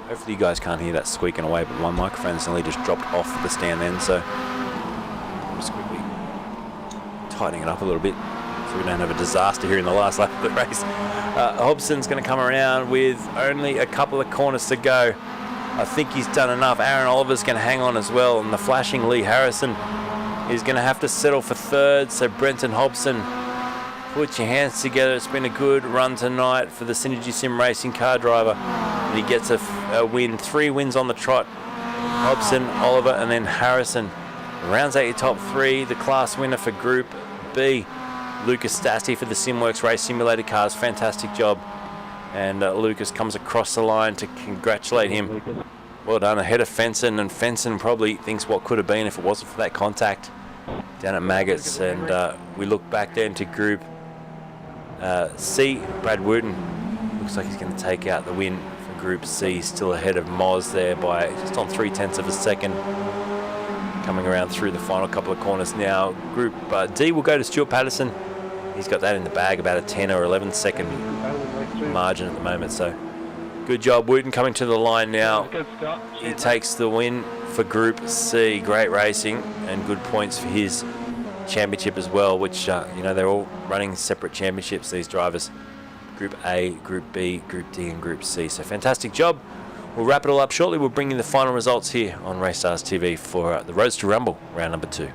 Hopefully you guys can't hear that squeaking away, but my microphone's nearly just dropped off the stand then, so I'm just quickly tightening it up a little bit so we don't have a disaster here in the last lap of the race. Hobson's going to come around with only a couple of corners to go. I think he's done enough. Aaron Oliver's going to hang on as well, and the flashing Lee Harrison is going to have to settle for 3rd. So Brenton Hobson, put your hands together. It's been a good run tonight for the Synergy Sim Racing car driver. And he gets a win, 3 wins on the trot. Hobson, Oliver, and then Harrison rounds out your top 3. The class winner for Group B, Lucas Stassi for the Simworx Race Simulator cars. Fantastic job. And Lucas comes across the line to congratulate him. Well done, ahead of Fenson, and Fenson probably thinks what could have been if it wasn't for that contact down at Maggots. And we look back then to Group C. Brad Wooten looks like he's going to take out the win for Group C. Still ahead of Moz there by just on 0.3 of a second. Coming around through the final couple of corners now. Group D will go to Stuart Patterson. He's got that in the bag, about a 10 or 11 second margin at the moment. So good job, Wooten, coming to the line now. He takes the win for Group C. Great racing and good points for his championship as well, which they're all running separate championships, these drivers. Group A, Group B, Group D and Group C. So fantastic job. We'll wrap it all up shortly. We'll bring you the final results here on Race Stars TV for the Roadster Rumble, round number 2.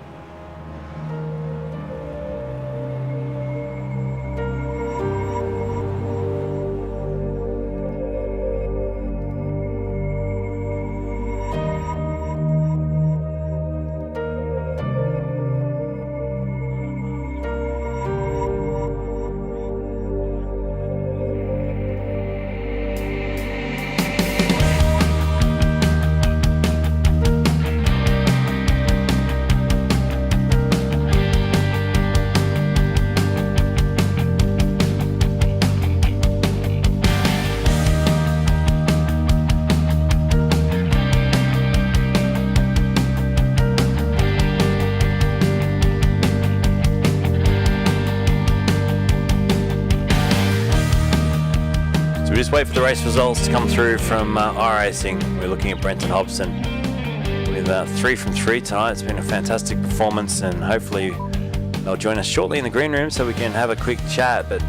just wait for the race results to come through from iRacing. We're looking at Brenton Hobson with 3 from 3 tonight. It's been a fantastic performance, and hopefully they'll join us shortly in the green room so we can have a quick chat. But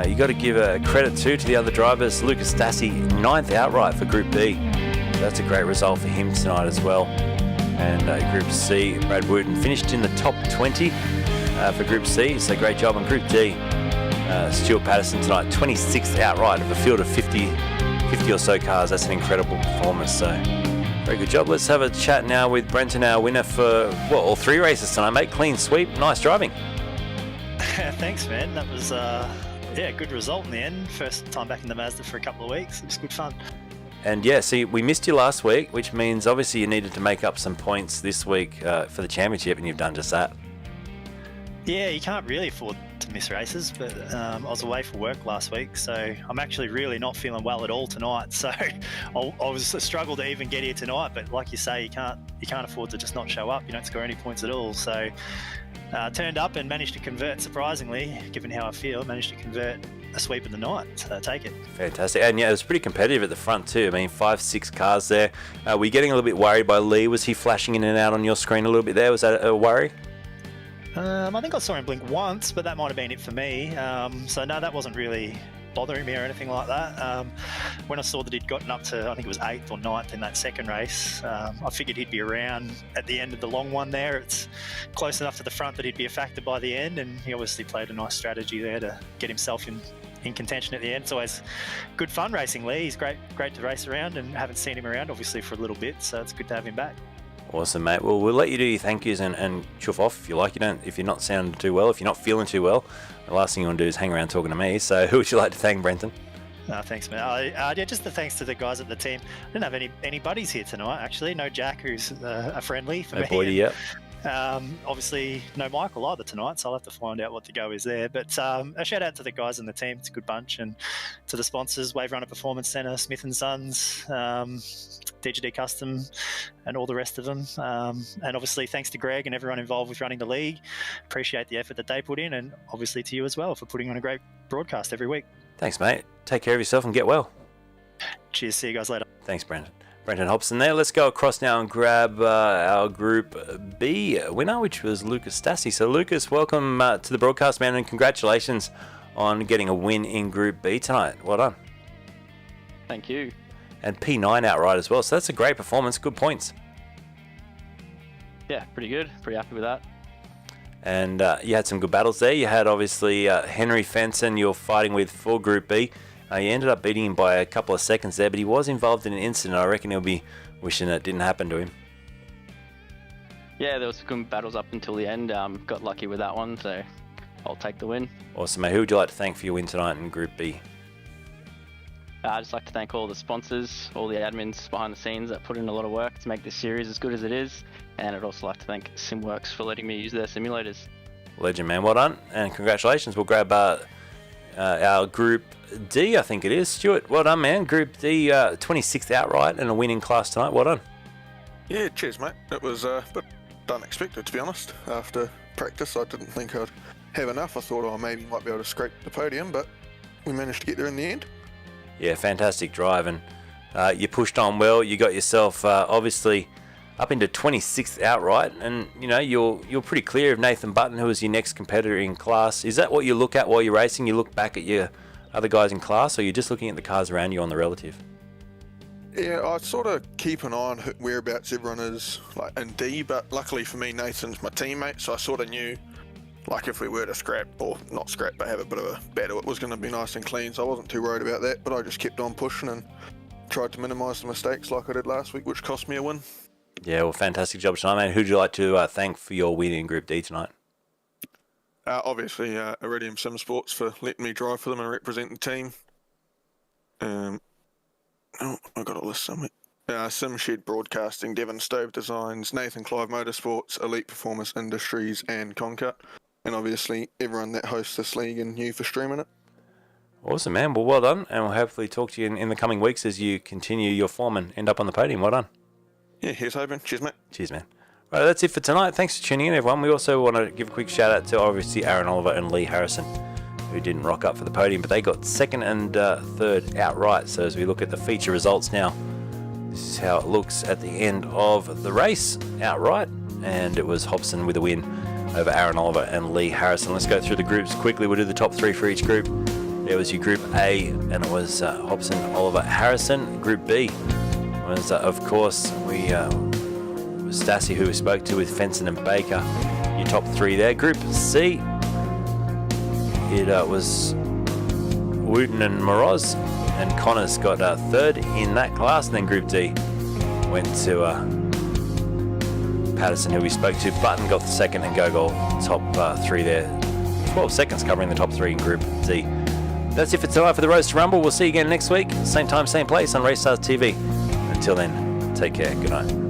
you got to give a credit too to the other drivers. Lucas Stassi, 9th outright for Group B. That's a great result for him tonight as well. And Group C, Brad Wooten finished in the top 20 for Group C, so great job on Group D. Stuart Patterson tonight, 26th outright of a field of 50 or so cars. That's an incredible performance, so very good job. Let's have a chat now with Brenton, our winner for all 3 races tonight, mate. Clean sweep, nice driving. Thanks, man. That was a good result in the end. First time back in the Mazda for a couple of weeks. It was good fun. And yeah, see, we missed you last week, which means obviously you needed to make up some points this week for the championship, and you've done just that. Yeah, you can't really afford to miss races, but I was away for work last week, so I'm actually really not feeling well at all tonight. So I was a struggle to even get here tonight. But like you say, you can't afford to just not show up. You don't score any points at all. So turned up and managed to convert. Surprisingly, given how I feel, managed to convert a sweep of the night. So take it. Fantastic. And yeah, it was pretty competitive at the front too. I mean, 5-6 cars there. Were you getting a little bit worried by Lee? Was he flashing in and out on your screen a little bit there? Was that a worry? I think I saw him blink once, but that might have been it for me. So no, that wasn't really bothering me or anything like that. When I saw that he'd gotten up to, I think it was 8th or 9th in that second race, I figured he'd be around at the end of the long one there. It's close enough to the front that he'd be a factor by the end, and he obviously played a nice strategy there to get himself in contention at the end. It's always good fun racing Lee. He's great to race around, and haven't seen him around obviously for a little bit, so it's good to have him back. Awesome, mate. Well, we'll let you do your thank yous and chuff off if you like. If you're not sounding too well, if you're not feeling too well, the last thing you want to do is hang around talking to me. So who would you like to thank, Brenton? Thanks, man. Just the thanks to the guys at the team. I didn't have any buddies here tonight, actually. No Jack, who's a friendly for me. No Boydie, yep. Obviously, no Michael either tonight, so I'll have to find out what the go is there. But a shout out to the guys in the team. It's a good bunch. And to the sponsors, Wave Runner Performance Centre, Smith & Sons, DGD Custom, and all the rest of them. And obviously, thanks to Greg and everyone involved with running the league. Appreciate the effort that they put in, and obviously to you as well for putting on a great broadcast every week. Thanks, mate. Take care of yourself and get well. Cheers. See you guys later. Thanks, Brenton. Brenton Hobson there. Let's go across now and grab our Group B winner, which was Lucas Stassi. So, Lucas, welcome to the broadcast, man, and congratulations on getting a win in Group B tonight. Well done. Thank you. And P9 outright as well. So that's a great performance. Good points. Yeah, pretty good. Pretty happy with that. And you had some good battles there. You had obviously Henry Fenton you're fighting with for Group B. You ended up beating him by a couple of seconds there, but he was involved in an incident. I reckon he'll be wishing it didn't happen to him. Yeah, there was some good battles up until the end. Got lucky with that one, so I'll take the win. Awesome, mate. Who would you like to thank for your win tonight in Group B? I'd just like to thank all the sponsors, all the admins behind the scenes that put in a lot of work to make this series as good as it is. And I'd also like to thank Simworx for letting me use their simulators. Legend, man. Well done. And congratulations. We'll grab our Group D, I think it is. Stuart, well done, man. Group D, 26th outright and a win in class tonight. Well done. Yeah, cheers, mate. It was a bit unexpected, to be honest. After practice, I didn't think I'd have enough. I thought I maybe might be able to scrape the podium, but we managed to get there in the end. Yeah, fantastic drive, and you pushed on well. You got yourself obviously up into 26th outright, and you know you're pretty clear of Nathan Button, who is your next competitor in class. Is that what you look at while you're racing? You look back at your other guys in class, or you're just looking at the cars around you on the relative? Yeah, I sort of keep an eye on whereabouts everyone is like in D, but luckily for me, Nathan's my teammate, so I sort of knew like if we were to scrap, or not scrap, but have a bit of a battle, it was going to be nice and clean, so I wasn't too worried about that, but I just kept on pushing and tried to minimise the mistakes like I did last week, which cost me a win. Yeah, well, fantastic job tonight, man. Who'd you like to thank for your win in Group D tonight? Obviously, Iridium Sim Sports for letting me drive for them and represent the team. I got a list somewhere. SimShed Broadcasting, Devon Stove Designs, Nathan Clive Motorsports, Elite Performance Industries, and Concut. And obviously, everyone that hosts this league and you for streaming it. Awesome, man. Well done. And we'll hopefully talk to you in the coming weeks as you continue your form and end up on the podium. Well done. Yeah, here's hoping. Cheers, mate. Cheers, man. Right, that's it for tonight. Thanks for tuning in, everyone. We also want to give a quick shout out to obviously Aaron Oliver and Lee Harrison who didn't rock up for the podium, but they got second and third outright. So as we look at the feature results now, this is how it looks at the end of the race outright, and it was Hobson with a win over Aaron Oliver and Lee Harrison. Let's go through the groups quickly. We'll do the top three for each group. There was your Group A, and it was Hobson, Oliver, Harrison. Group B was, of course, Stassi, who we spoke to, with Fenson and Baker. Your top three there. Group C, it was Wooten and Moroz, and Connors got third in that class. And then Group D went to Patterson, who we spoke to. Button got the second, and Gogol top three there. 12 seconds covering the top three in Group D. That's it for tonight for the Roadster Rumble. We'll see you again next week. Same time, same place on Racestars TV. Until then, take care. Good night.